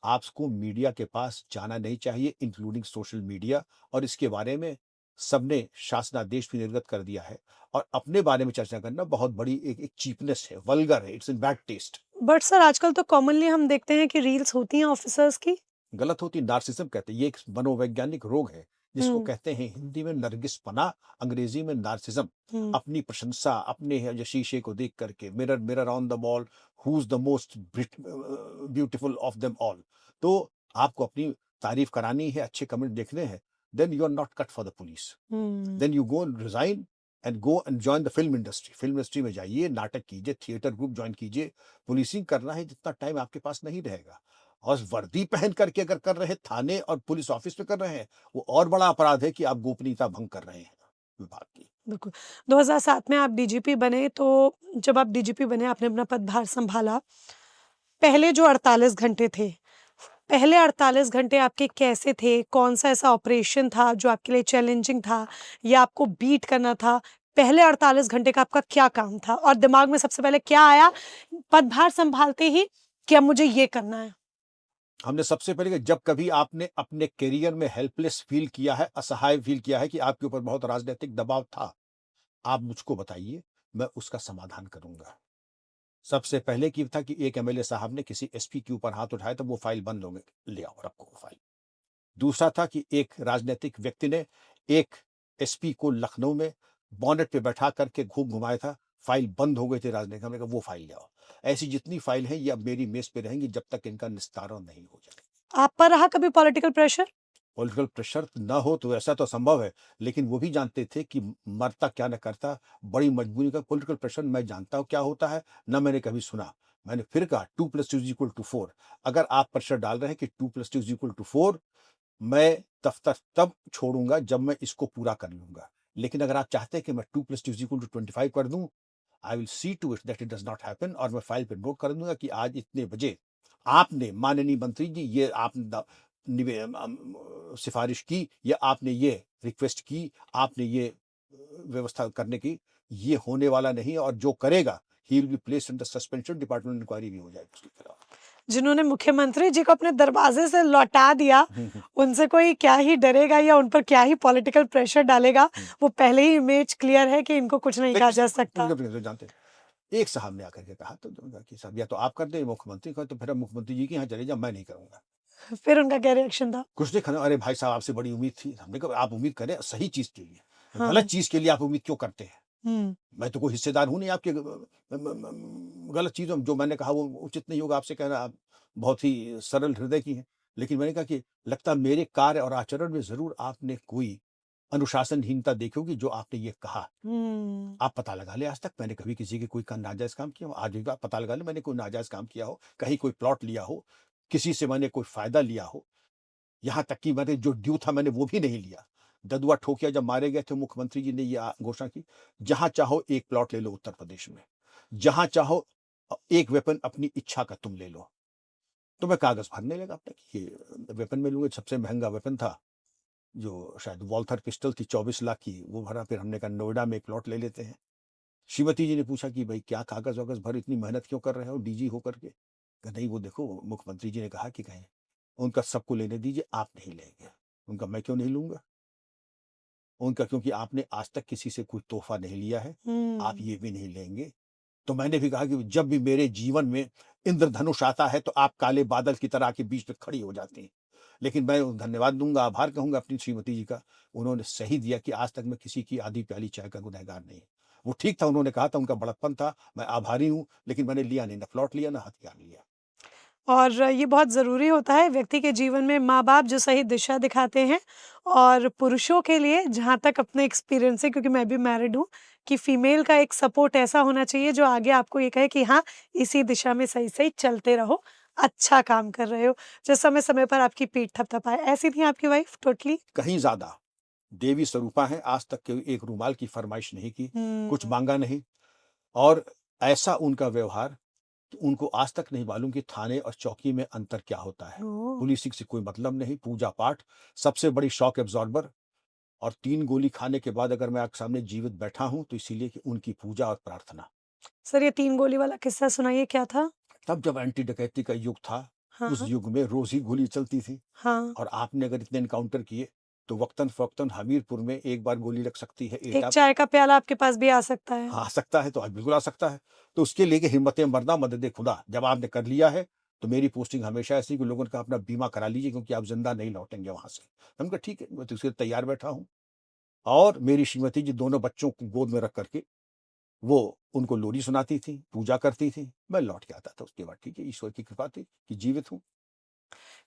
आपको मीडिया के पास जाना नहीं चाहिए, इंक्लूडिंग सोशल मीडिया। और इसके बारे में सबने शासनादेश भी निर्गत कर दिया है। और अपने बारे में चर्चा करना बहुत बड़ी एक चीपनेस है, वल्गर है, it's in bad taste. But sir आजकल तो कॉमनली हम देखते हैं कि रील्स होती हैं ऑफिसर्स की। गलत होती, नार्सिज्म कहते हैं, ये एक मनोवैज्ञानिक रोग है जिसको हम्म। कहते हैं हिंदी में नरगिसपना, अंग्रेजी में नार्सिज्म। हम्म। अपनी प्रशंसा, अपने जो शीशे को देख करके, mirror mirror on the wall, who is the most beautiful of them all. तो आपको अपनी तारीफ करानी है, अच्छे कमेंट देखने हैं, then you are not cut for the police. Hmm. Then you go resign and go and join the film industry. Film industry में जाइए, नाटक कीजिए, थिएटर ग्रुप ज्वाइन कीजिए। पुलिसिंग करना है जितना टाइम आपके पास नहीं रहेगा। और वर्दी पहन करके अगर कर रहे, थाने और पुलिस ऑफिस में कर रहे हैं, वो और बड़ा अपराध है कि आप गोपनीयता भंग कर रहे हैं विभाग की। बिल्कुल। 2007 में आप डीजीपी बने, तो जब आप डीजीपी बने आपने अपना पदभार संभाला, पहले जो 48 घंटे थे, पहले 48 घंटे आपके कैसे थे? कौन-सा ऐसा ऑपरेशन था जो आपके लिए चैलेंजिंग था या आपको बीट करना था? पहले 48 घंटे का आपका क्या काम था? और दिमाग में सबसे पहले क्या आया पदभार संभालते ही कि अब मुझे ये करना है? हमने सबसे पहले कि जब कभी आपने अपने करियर में हेल्पलेस फील किया है, असहाय फील किया है कि आपके ऊपर बहुत राजनीतिक दबाव था, आप मुझको बताइए, मैं उसका समाधान करूंगा। सबसे पहले की था कि एक एमएलए साहब ने किसी एसपी के ऊपर हाथ उठाया तो वो फाइल बंद हो गई, ले आओ रखो वो फाइल। दूसरा था कि एक राजनीतिक व्यक्ति ने एक एसपी को लखनऊ में बॉनेट पे बैठा करके खूब घुमाया था, फाइल बंद हो गई थी राजनीतिक, हमने कहा वो फाइल ले आओ। ऐसी जितनी फाइल है ये अब मेरी मेज पे रहेंगी जब तक इनका निस्तारण नहीं हो जाए। आप पर रहा कभी पॉलिटिकल प्रेशर? पॉलिटिकल प्रेशर ना हो तो ऐसा तो संभव है, लेकिन वो भी जानते थे कि मरता क्या न करता, बड़ी मजबूरी का पॉलिटिकल प्रेशर मैं जानता हूँ क्या होता है, ना मैंने कभी सुना। मैंने फिर कहा 2+2=4। अगर आप प्रेशर डाल रहे हैं कि 2+2=4, मैं दफ्तर तब छोड़ूंगा जब मैं इसको पूरा कर लूंगा। लेकिन अगर आप चाहते हैं कि मैं 2+2=25 कर दूं, I will see to it that it does not happen. और मैं फाइल पे नोट कर दूंगा कि आज इतने बजे आपने, माननीय मंत्री जी, ये आपने सिफारिश की, या आपने ये रिक्वेस्ट की, आपने ये व्यवस्था करने की, ये होने वाला नहीं है। और जो करेगा he will be placed under suspension, department inquiry भी हो जाएगी उसके खिलाफ। जिन्होंने मुख्यमंत्री जी को अपने दरवाजे से लौटा दिया, उनसे कोई क्या ही डरेगा या उन पर क्या ही पॉलिटिकल प्रेशर डालेगा? वो पहले ही इमेज क्लियर है कि इनको कुछ नहीं कहा जा सकता। जानते हैं, एक साहब ने आकर के कहा तो कि साहब या तो आप कर दें मुख्यमंत्री का, तो फिर आप मुख्यमंत्री जी के यहाँ चले जाओ, मैं नहीं करूंगा। फिर उनका क्या रिएक्शन था? कुछ नहीं खाना, अरे भाई साहब आपसे बड़ी उम्मीद थी। हमने कहा आप उम्मीद करें सही चीज के लिए, हाँ। गलत चीज के लिए आप उम्मीद क्यों करते हैं? हम्म। मैं तो कोई हिस्सेदार हूं नहीं आपके गलत चीजों। जो मैंने कहा वो उचित नहीं होगा आपसे कहना, आप बहुत ही सरल हृदय की हैं। लेकिन मैंने कहा कि लगता मेरे कार्य और आचरण में जरूर आपने कोई अनुशासनहीनता देखी होगी जो आपने ये कहा। आप पता लगा ले, आज तक मैंने कभी किसी के कोई नाजायज काम किया हो? आज भी आप पता लगा ले मैंने कोई नाजायज काम किया हो, कहीं कोई प्लॉट लिया हो, किसी से मैंने कोई फायदा लिया हो, यहाँ तक कि मैंने जो ड्यू था मैंने वो भी नहीं लिया। ददुआ ठोकिया जब मारे गए थे, मुख्यमंत्री जी ने ये घोषणा की, जहां चाहो एक प्लॉट ले लो उत्तर प्रदेश में, जहां चाहो एक वेपन अपनी इच्छा का तुम ले लो। तो मैं कागज भरने लगा अपना कि ये वेपन में लूंगा। सबसे महंगा वेपन था, जो शायद वॉल्थर पिस्टल थी 24 लाख की, वो भरा। फिर हमने कहा नोएडा में एक प्लॉट ले लेते हैं। श्रीमती जी ने पूछा कि भाई क्या कागज वागज भर, इतनी मेहनत क्यों कर रहे हो डीजी होकर के? कहा, नहीं वो देखो मुख्यमंत्री जी ने कहा कि कहें उनका सबको लेने दीजिए, आप नहीं लेंगे। उनका मैं क्यों नहीं लूंगा? उनका क्योंकि आपने आज तक किसी से कोई तोहफा नहीं लिया है, आप ये भी नहीं लेंगे। तो मैंने भी कहा कि जब भी मेरे जीवन में इंद्रधनुष आता है तो आप काले बादल की तरह के बीच में खड़ी हो जाती हैं। लेकिन मैं धन्यवाद दूंगा, आभार कहूंगा अपनी श्रीमती जी का, उन्होंने सही दिया कि आज तक मैं किसी की आधी प्याली चाय का गुनहगार नहीं। वो ठीक था, उन्होंने कहा था, उनका बड़प्पन था, मैं आभारी हूँ, लेकिन मैंने लिया नहीं, ना प्लॉट लिया ना हथियार लिया। और ये बहुत ज़रूरी होता है व्यक्ति के जीवन में माँ-बाप जो सही दिशा दिखाते हैं, और पुरुषों के लिए जहाँ तक अपने एक्सपीरियंस से, क्योंकि मैं भी मैरिड हूँ, कि फीमेल का एक सपोर्ट ऐसा होना चाहिए जो आगे आपको ये कहे कि हाँ, इसी दिशा में सही-सही चलते रहो, अच्छा काम कर रहे हो, जो समय-समय पर आपकी पीठ थपथपाए। ऐसी थी आपकी वाइफ टोटली? कहीं ज्यादा देवी स्वरूपा है, आज तक के एक रुमाल की फरमाइश नहीं की, कुछ हुँ। मांगा नहीं। और ऐसा उनका व्यवहार कि उनको आज तक नहीं मालूम कि थाने और चौकी में अंतर क्या होता है। ओह! पुलिसिंग से कोई मतलब नहीं, पूजा पाठ सबसे बड़ी शॉक एब्जॉर्बर। और 3 गोली खाने के बाद अगर मैं आपके सामने जीवित बैठा हूं तो इसीलिए कि उनकी पूजा और प्रार्थना। सर, ये 3 गोली वाला किस्सा सुनाइए, क्या था? तब जब एंटी डकैती का युग था, उस हाँ, युग में रोज ही गोली चलती थी। हाँ। और आपने अगर इतने एनकाउंटर किए तो वक्तन फवक्तन हमीरपुर में एक बार गोली लग सकती है, एक एटा चाय का प्याला आपके पास भी आ सकता है। आ सकता है, तो आज बिल्कुल आ सकता है। तो उसके लिए कि हिम्मत मरना मदद खुदा, जब आपने कर लिया है तो मेरी पोस्टिंग हमेशा ऐसी कि लोगों ने कहा अपना बीमा करा लीजिए क्योंकि आप जिंदा नहीं लौटेंगे वहां से। हमने कहा ठीक है, मैं तो उसके लिए तैयार बैठा हूँ। और मेरी श्रीमती जी दोनों बच्चों को गोद में रख करके वो उनको लोरी सुनाती थी, पूजा करती थी, मैं लौट के आता था। उसके बाद ठीक है, ईश्वर की कृपा थी कि जीवित हूँ।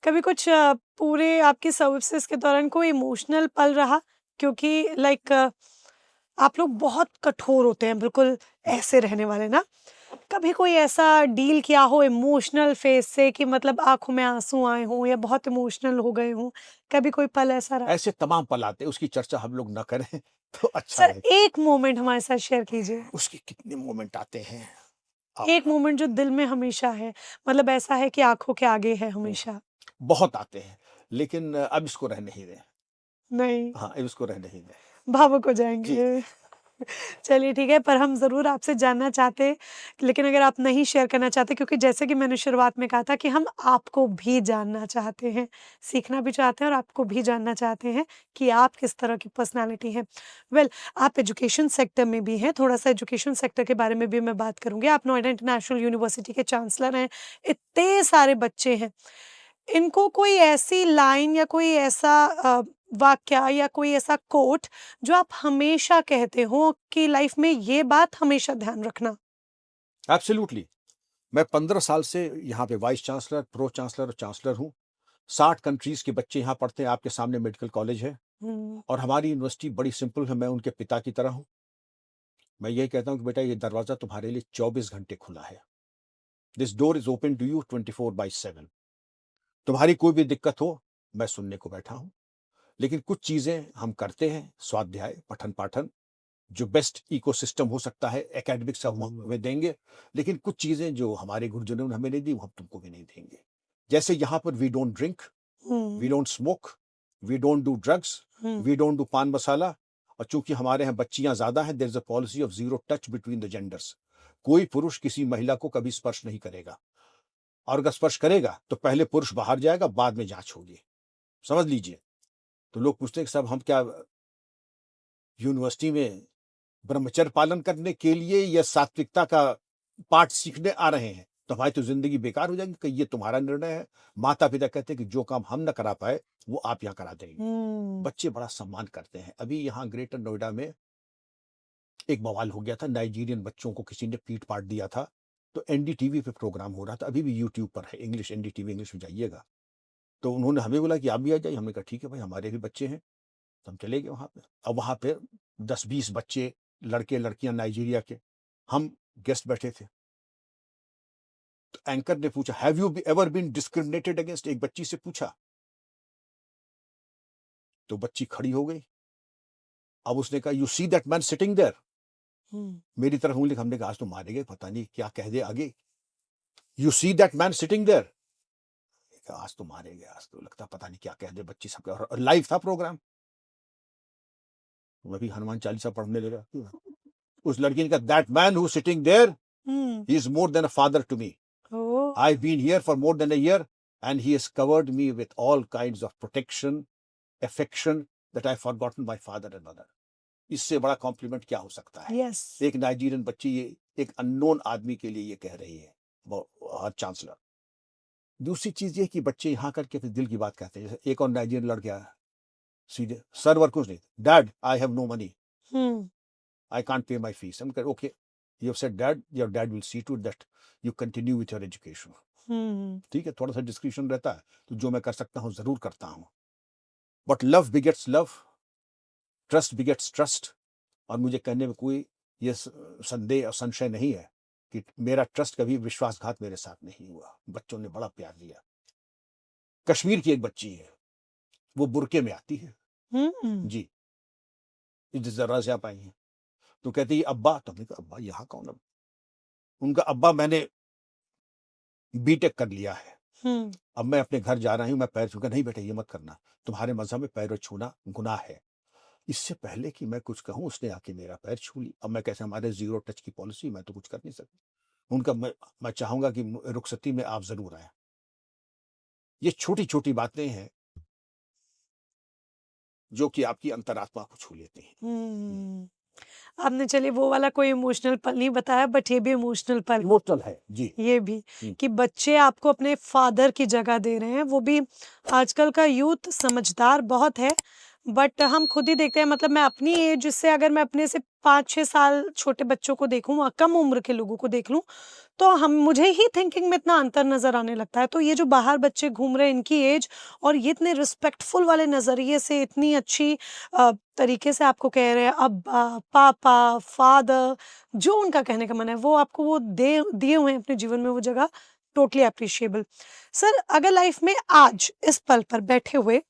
कभी कुछ पूरे आपकी सर्विसेज़ के दौरान कोई इमोशनल पल रहा? क्योंकि लाइक आप लोग बहुत कठोर होते हैं, बिल्कुल ऐसे रहने वाले ना। कभी कोई ऐसा डील किया हो इमोशनल फेज़ से कि मतलब आँखों में आँसू आए हों या बहुत इमोशनल हो गए हों? कभी कोई पल ऐसा रहा? ऐसे तमाम पल आते हैं, उसकी चर्चा हम लोग ना करें तो अच्छा सर, रहे। एक मोमेंट हमारे साथ शेयर कीजिए। उसके कितने मोमेंट आते हैं। एक मोमेंट जो दिल में हमेशा है, मतलब ऐसा है कि आँखों के आगे है हमेशा। बहुत आते हैं, लेकिन अब इसको रहने ही दें। नहीं, हाँ, अब इसको रहने ही दें। भावुक हो जी। जाएँगे। चलिए ठीक है, पर हम ज़रूर आपसे जानना चाहते, लेकिन अगर आप नहीं शेयर करना चाहते, क्योंकि जैसे कि मैंने शुरुआत में कहा था कि हम आपको भी जानना चाहते हैं, सीखना भी चाहते हैं और आपको भी जानना चाहते हैं कि आप किस तरह की पर्सनैलिटी हैं। वेल, आप एजुकेशन सेक्टर में भी हैं, थोड़ा-सा एजुकेशन सेक्टर के बारे में भी मैं बात करूँगी। आप नोएडा इंटरनेशनल यूनिवर्सिटी के चांसलर हैं, इतने सारे बच्चे हैं। इनको कोई ऐसी लाइन या कोई ऐसा वाक्या या कोई ऐसा कोट जो आप हमेशा कहते हो कि लाइफ में ये बात हमेशा ध्यान रखना? एब्सोल्युटली। मैं 15 साल से यहाँ पे वाइस चांसलर, प्रो चांसलर और चांसलर हूँ। 60 कंट्रीज के बच्चे यहाँ पढ़ते हैं, आपके सामने मेडिकल कॉलेज है। हुँ। और हमारी यूनिवर्सिटी बड़ी सिंपल है, मैं उनके पिता की तरह हूँ। मैं यही कहता हूँ कि बेटा ये दरवाज़ा तुम्हारे लिए 24 घंटे खुला है। This door is open to you 24/7। तुम्हारी कोई भी दिक्कत हो, मैं सुनने को बैठा हूँ। लेकिन कुछ चीज़ें हम करते हैं, स्वाध्याय, पठन-पाठन, जो बेस्ट इकोसिस्टम हो सकता है एकेडमिक्स हम हमें देंगे। लेकिन कुछ चीज़ें जो हमारे गुरुजनों ने हमें नहीं दी, वो हम तुमको भी नहीं देंगे। जैसे यहाँ पर we don't drink, we hmm, don't smoke, we don't do drugs, hmm, we don't do paan masala. और चूंकि हमारे यहाँ बच्चियां ज्यादा हैं, there is a policy of zero touch between the genders. कोई पुरुष किसी महिला को कभी स्पर्श नहीं करेगा, और अगर स्पर्श करेगा तो पहले पुरुष बाहर जाएगा, बाद में जांच होगी। समझ लीजिए। तो लोग पूछते हैं कि साहब हम क्या यूनिवर्सिटी में ब्रह्मचर्य पालन करने के लिए या सात्विकता का पाठ सीखने आ रहे हैं? तो हमारी तो जिंदगी बेकार हो जाएगी। कि ये तुम्हारा निर्णय है। माता पिता कहते हैं कि जो काम हम न करा पाए वो आप यहाँ करा देंगे। हुँ। बच्चे बड़ा सम्मान करते हैं। अभी यहाँ ग्रेटर नोएडा में एक बवाल हो गया था, नाइजीरियन बच्चों को किसी ने पीट पाट दिया था। तो एनडीटीवी पे प्रोग्राम हो रहा था, अभी भी यूट्यूब पर है, इंग्लिश एनडीटीवी इंग्लिश में जाइएगा। तो उन्होंने हमें बोला कि आप भी आ जाइए। हमने कहा ठीक है भाई, हमारे भी बच्चे हैं। तो हम चले गए वहां पे। अब वहां पे 10-20 बच्चे, लड़के लड़कियां नाइजीरिया के, हम गेस्ट बैठे थे। तो एंकर ने पूछा, have you ever been discriminated against? एक बच्ची से पूछा। तो बच्ची खड़ी हो गई, अब उसने कहा, you see that man sitting there. हम्म, मेरी तरफ उंगली, हमने कहा आज तो मारेंगे, पता नहीं क्या कह दे आगे। You see that man sitting there, आज तो मारेंगे, आज तो लगता पता नहीं क्या कह दे बच्ची सबका। और लाइव था प्रोग्राम, मैं भी हनुमान चालीसा पढ़ने लगा। उस लड़की ने कहा, that man who sitting there, hmm, he is more than a father to me. Oh, I've been here for more than a year and he has covered me with all kinds of protection, affection that I've forgotten my father and mother. इससे बड़ा कॉम्प्लीमेंट क्या हो सकता है? यस, एक नाइजीरियन बच्ची ये एक अननोन आदमी के लिए ये कह रही है, चांसलर। दूसरी चीज ये कि बच्चे यहाँ करके अपने दिल की बात कहते हैं। जैसे एक और नाइजीरियन लड़का है, सीधे सर्वर कुछ नहीं, dad I have no money, hmm, I can't pay my fees. I'm like, okay, you have said dad, your dad will see to it that you continue with your education. हम्म, ठीक है, थोड़ा सा डिस्क्रिप्शन रहता है, तो जो मैं कर सकता हूँ जरूर करता हूँ। But love begets love, trust begets trust. और मुझे कहने में कोई ये संदेह और संशय नहीं है कि मेरा ट्रस्ट कभी विश्वासघात मेरे साथ नहीं हुआ। बच्चों ने बड़ा प्यार दिया। कश्मीर की एक बच्ची है, वो बुरके में आती है जी, जरा से आप आई है, तो कहती है अब्बा। तो हमने कहा, अब्बा यहाँ कौन? अब उनका अब्बा, मैंने बीटेक कर लिया है, हम्म, अब मैं अपने घर जा रही हूँ, मैं पैर छूगा। नहीं बेटा, ये मत करना, तुम्हारे मजहब में पैर छूना गुनाह है। इससे पहले कि मैं कुछ कहूं, उसने आके मेरा पैर छू ली। अब मैं कैसे, हमारे जीरो टच की पॉलिसी, मैं तो कुछ कर नहीं सकती। उनका मैं चाहूंगा कि रुखसती में आप जरूर आए। ये छोटी छोटी बातें हैं जो कि आपकी अंतरात्मा को छू लेती हैं। हम्म। आपने चलिए वो वाला कोई इमोशनल पल नहीं बताया, बट ये भी इमोशनल पल इमोशनल है जी। ये भी हम्म। कि बच्चे आपको अपने फादर की जगह दे रहे हैं। वो भी आजकल का यूथ समझदार बहुत है, बट हम खुद ही देखते हैं। मतलब मैं अपनी एज से, अगर मैं अपने से 5-6 साल छोटे बच्चों को देखूं, कम उम्र के लोगों को देख लूं, तो हम मुझे ही थिंकिंग में इतना अंतर नजर आने लगता है। तो ये जो बाहर बच्चे घूम रहे हैं, इनकी एज, और ये इतने रिस्पेक्टफुल वाले नजरिए से, इतनी अच्छी तरीके से आपको कह रहे हैं अब्बा, पापा, फादर, जो उनका कहने का मन है वो आपको वो दे दिए हुए हैं अपने जीवन में वो जगह, टोटली अप्रिशिएबल। सर, अगर लाइफ में आज इस पल पर बैठे हुए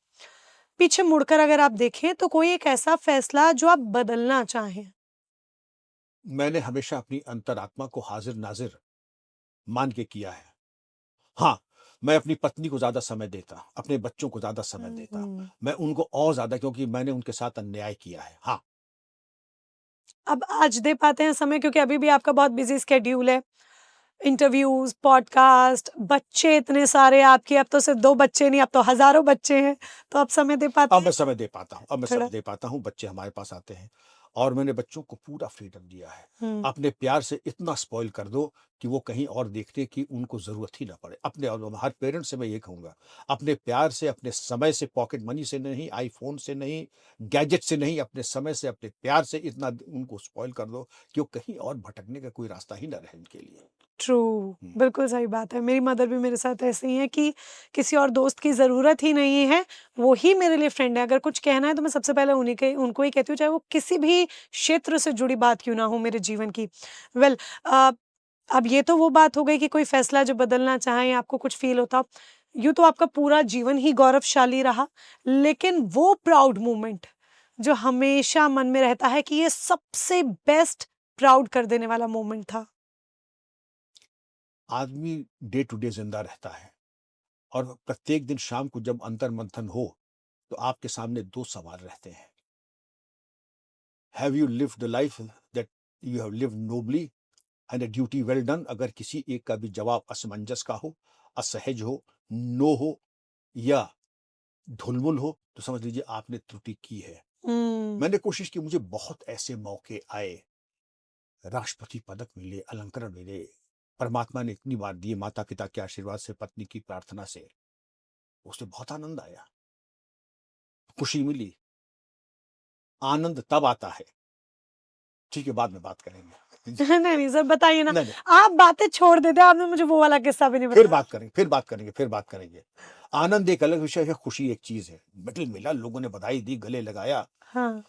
पीछे मुड़कर अगर आप देखें, तो कोई एक ऐसा फैसला जो आप बदलना चाहें? मैंने हमेशा अपनी अंतरात्मा को हाजिर नाजिर मान के किया है। हाँ, मैं अपनी पत्नी को ज्यादा समय देता, अपने बच्चों को ज्यादा समय देता, मैं उनको और ज्यादा, क्योंकि मैंने उनके साथ अन्याय किया है। हाँ, अब आज दे पाते हैं समय, क्योंकि अभी भी आपका बहुत बिजी स्केड्यूल है, इंटरव्यूज, पॉडकास्ट, बच्चे इतने सारे आपके, अब तो सिर्फ 2 बच्चे नहीं, अब तो हजारों बच्चे हैं, तो आप समय दे पाते अब मैं हैं समय दे पाता हूँ, अब मैं थोड़ा? समय दे पाता हूँ। बच्चे हमारे पास आते हैं और मैंने बच्चों को पूरा फ्रीडम दिया है। हम्म, अपने प्यार से इतना स्पॉइल कर दो कि वो कहीं और देखते कि उनको जरूरत ही ना पड़े। अपने, और हर पेरेंट से मैं ये कहूंगा, अपने प्यार से, अपने समय से, पॉकेट मनी से नहीं, आईफोन से नहीं, गैजेट से नहीं, अपने समय से, अपने प्यार से इतना उनको स्पॉइल कर दो कि वो कहीं और भटकने का कोई रास्ता ही ना रहे उनके लिए। ट्रू, बिल्कुल सही बात है। मेरी मदर भी मेरे साथ ऐसे ही है कि किसी और दोस्त की ज़रूरत ही नहीं है, वो ही मेरे लिए फ्रेंड है। अगर कुछ कहना है तो मैं सबसे पहले उनको ही कहती हूँ, चाहे वो किसी भी क्षेत्र से जुड़ी बात क्यों ना हो मेरे जीवन की। वेल, अ, अब ये तो वो बात हो गई कि कोई फैसला जो बदलना चाहें, आपको कुछ फ़ील होता। यूँ तो आपका पूरा जीवन ही गौरवशाली रहा, लेकिन वो प्राउड मोमेंट जो हमेशा मन में रहता है कि ये सबसे बेस्ट प्राउड कर देने वाला मोमेंट था। आदमी डे टू डे जिंदा रहता है और प्रत्येक दिन शाम को जब अंतर मंथन हो तो आपके सामने 2 सवाल रहते हैं। Have you lived the life that you have lived nobly and a duty well done? अगर किसी एक का भी जवाब असमंजस का हो, असहज हो, नो हो या ढुलमुल हो, तो समझ लीजिए आपने त्रुटि की है। हुँ। मैंने कोशिश की, मुझे बहुत ऐसे मौके आए, राष्ट्रपति पदक मिले, अलंकरण मिले, परमात्मा ने इतनी बार दिए, माता पिता के आशीर्वाद से, पत्नी की प्रार्थना से, उससे बहुत आनंद आया, खुशी मिली। आनंद तब आता है, ठीक है, बाद में बात करेंगे। नहीं, नहीं सर, बताइए ना। नहीं नहीं, आप बातें छोड़ देते, आपने मुझे वो वाला किस्सा भी नहीं फिर बताया। बात करेंगे, फिर बात करेंगे, फिर बात करेंगे। आनंद एक अलग विषय है, खुशी एक चीज है। मेडल मिला, लोगों ने बधाई दी, गले लगाया हाँ।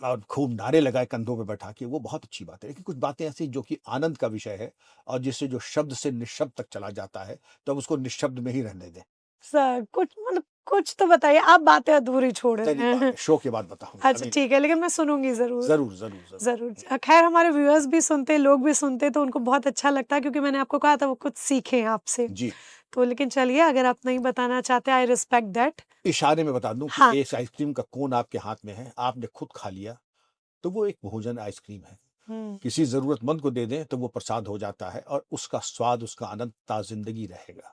और खूब नारे लगाए कंधों पे बैठा के, वो बहुत अच्छी बात है। लेकिन कुछ बातें ऐसी जो कि आनंद का विषय है और जिससे जो शब्द से निशब्द तक चला जाता है, तो अब उसको निशब्द में ही रहने दें। सर, कुछ मतलब कुछ तो बताइए, आप बातें अधूरी छोड़ रहे नहीं, हैं। शो के बाद बताऊंगा। अच्छा ठीक है, लेकिन मैं सुनूंगी जरूर। जरूर जरूर जरूर। जरूर। खैर हमारे व्यूअर्स भी सुनते, लोग भी सुनते, तो उनको बहुत अच्छा लगता है, क्योंकि मैंने आपको कहा था वो कुछ सीखें आपसे। जी, तो लेकिन चलिए, अगर आप नहीं बताना चाहते, आई रिस्पेक्ट दैट। इशारे में बता दूं कि हाँ। इस आइसक्रीम का कोन आपके हाथ में है, आपने खुद खा लिया तो वो एक भोजन आइसक्रीम है। किसी जरूरतमंद को दे दें तो वो प्रसाद हो जाता है और उसका स्वाद, उसका आनंद ता जिंदगी रहेगा।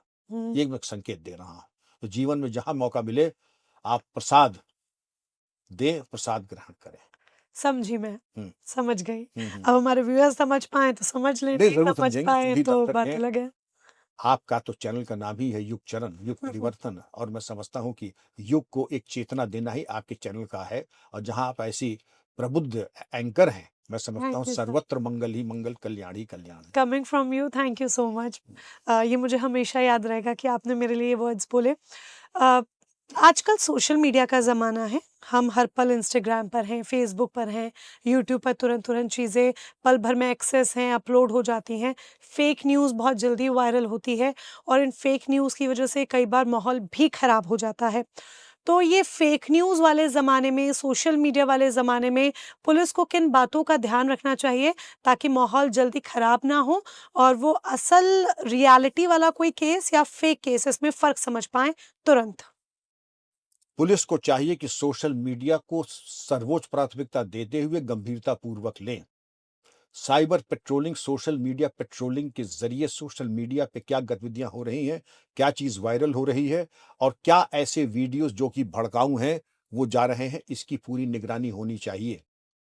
ये मैं संकेत दे रहा हूं। तो जीवन में जहां मौका मिले आप प्रसाद दे, प्रसाद ग्रहण करें। समझी मैं, हम्म, समझ गई। हम्म। अब हमारे व्यूअर्स समझ पाए तो समझ लें, नहीं, नहीं जरूर समझ समझेंगे। पाए तुम भी तो तब तक बात हैं। अलग है। आपका तो चैनल का नाम ही है युग चरण, युग परिवर्तन, और मैं समझता हूं कि युग को एक चेतना देना ही आपके चैनल का है। और जहां आप ऐसी प्रबुद्ध एंकर हैं, मैं समझता हूं थैंक यू सर। सर्वत्र मंगल ही मंगल, कल्याण ही कल्याण है। Coming from you, thank you so much. ये मुझे हमेशा याद रहेगा कि आपने मेरे लिए ये वर्ड्स बोले। अ, आजकल सोशल मीडिया का ज़माना है, हम हर पल इंस्टाग्राम पर हैं, फेसबुक पर हैं, यूट्यूब पर तुरंत तुरंत चीज़ें पल भर में एक्सेस हैं, अपलोड हो जाती हैं। फेक न्यूज़ बहुत जल्दी वायरल होती है, और इन फेक न्यूज़ की वजह से कई बार माहौल भी ख़राब हो जाता है। तो ये फेक न्यूज़ वाले ज़माने में, सोशल मीडिया वाले ज़माने में पुलिस को किन बातों का ध्यान रखना चाहिए, ताकि माहौल जल्दी ख़राब ना हो और वो असल रियलिटी वाला कोई केस या फेक केस, इसमें फ़र्क समझ पाएँ तुरंत? पुलिस को चाहिए कि सोशल मीडिया को सर्वोच्च प्राथमिकता देते हुए गंभीरता पूर्वक लें। Cyber patrolling, social media patrolling के जरिए सोशल मीडिया पे क्या गतिविधियां हो रही हैं, क्या चीज वायरल हो रही है, और क्या ऐसे वीडियोस जो कि भड़काऊ हैं वो जा रहे हैं, इसकी पूरी निगरानी होनी चाहिए।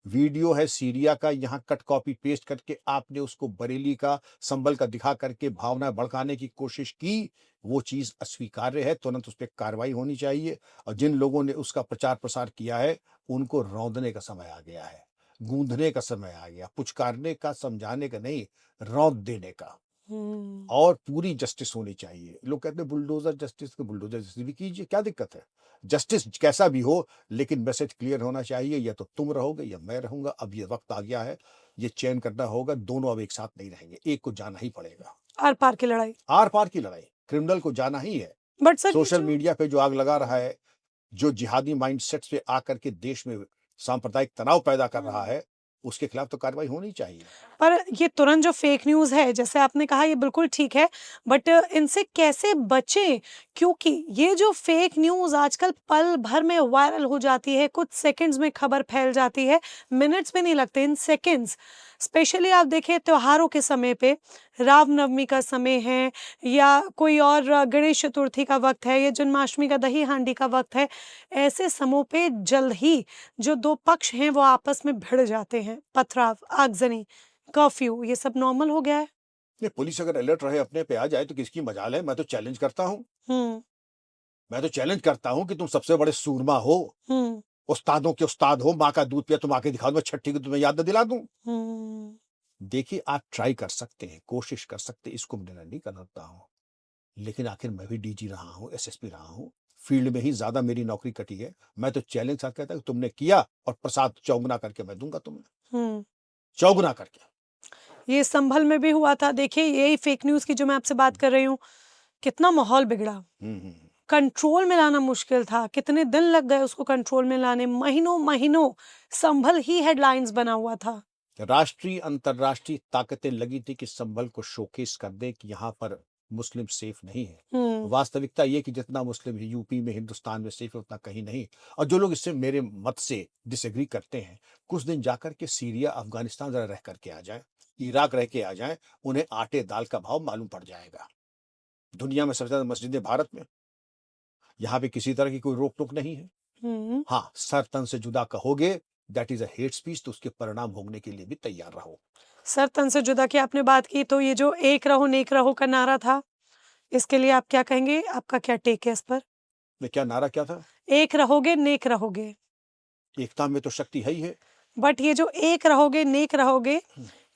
वीडियो है सीरिया का, यहाँ कट कॉपी पेस्ट करके आपने उसको बरेली का, संभल का दिखा करके भावना भड़काने की कोशिश की, वो चीज अस्वीकार्य है, तुरंत उस पर कार्रवाई होनी चाहिए। और जिन लोगों ने उसका प्रचार प्रसार किया है उनको रौंदने का समय आ गया है, गूंधने का समय आ गया, पुचकारने का, समझाने का नहीं, रौंद देने का। और पूरी जस्टिस होनी चाहिए। लोग कहते हैं बुलडोजर जस्टिस, को बुलडोजर जस्टिस भी कीजिए, क्या दिक्कत है। जस्टिस कैसा भी हो, लेकिन मैसेज क्लियर होना चाहिए, या तो तुम रहोगे या मैं रहूंगा। अब ये वक्त आ गया है, ये चयन करना होगा, दोनों अब एक साथ नहीं रहेंगे, एक को जाना ही पड़ेगा। आर पार की लड़ाई, आर पार की लड़ाई, क्रिमिनल को जाना ही है। बट सर सोशल मीडिया पे जो आग लगा रहा है, जो जिहादी माइंडसेट पे आकर के देश में सांप्रदायिक तनाव पैदा कर रहा है, उसके खिलाफ तो कार्रवाई होनी चाहिए। पर ये तुरंत जो फेक न्यूज़ है, जैसे आपने कहा, ये बिल्कुल ठीक है, बट इनसे कैसे बचें? क्योंकि ये जो फेक न्यूज़ आजकल पल भर में वायरल हो जाती है, कुछ सेकंड्स में खबर फैल जाती है, मिनट्स भी नहीं लगते, इन सेकंड्स। स्पेशली आप देखें त्योहारों के समय पे, रामनवमी का समय है, या कोई और गणेश चतुर्थी का वक्त है, या जन्माष्टमी का दही हांडी का वक्त है, ऐसे समयों पे जल्द ही जो दो पक्ष हैं वो आपस में भिड़ जाते हैं, पथराव, आगजनी, कर्फ्यू, ये सब नॉर्मल हो गया है। ये पुलिस अगर अलर्ट रहे, अपने पे आ जाए तो किसकी मजाल है। मैं तो चैलेंज करता हूँ, हम्म मैं तो चैलेंज करता हूँ कि तुम सबसे बड़े सूरमा हो, हम्म उस्तादों के उस्ताद हो, माँ का दूध पिया तुम आके दिखा दो, छठी को तुम्हें याद न दिला दूं। हम्म देखिए, आप ट्राई कर सकते हैं, कोशिश कर सकते हैं, इसको मैं नहीं करता हूँ, लेकिन आखिर मैं भी डीजी रहा हूँ, एसएसपी रहा हूँ, फील्ड में ही ज्यादा मेरी नौकरी कटी है। मैं तो चैलेंज साथ कहता हूँ, तुमने किया और प्रसाद चौगुना करके मैं दूंगा तुम्हें, हम्म चौगुना करके। ये संभल में भी हुआ था, देखिए यही फेक न्यूज़ की जो मैं आपसे बात कर रही हूँ, कितना माहौल बिगड़ा, हम्म। कंट्रोल में लाना मुश्किल था, कितने दिन लग गए उसको कंट्रोल में लाने, महीनों महीनों संभल ही हेडलाइंस बना हुआ था। राष्ट्रीय अंतरराष्ट्रीय ताकतें लगी थी कि संभल को शोकेस कर दे कि यहाँ पर मुस्लिम सेफ नहीं है। वास्तविकता ये कि जितना मुस्लिम यूपी में, हिंदुस्तान में सेफ है, उतना कहीं नहीं। और जो लोग इससे मेरे मत से डिसएग्री करते हैं, कुछ दिन जाकर के सीरिया, अफगानिस्तान जरा रह करके आ जाए, इराक रह के आ जाए, उन्हें आटे दाल का भाव मालूम पड़ जाएगा। दुनिया में सबसे ज्यादा मस्जिदें भारत में, यहाँ पे किसी तरह की कोई रोक टोक नहीं है। हाँ, सर तन से जुदा कहोगे, that is a hate speech, तो उसके परिणाम भोगने के लिए भी तैयार रहो। सर तन से जुदा की आपने बात की, तो ये जो एक रहो नेक रहो का नारा था, इसके लिए आप क्या कहेंगे? आपका क्या टेक है इस पर? क्या नारा क्या था? एक रहोगे नेक रहोगे। एकता में तो शक्ति है ही है। बट ये जो एक रहोगे नेक रहोगे,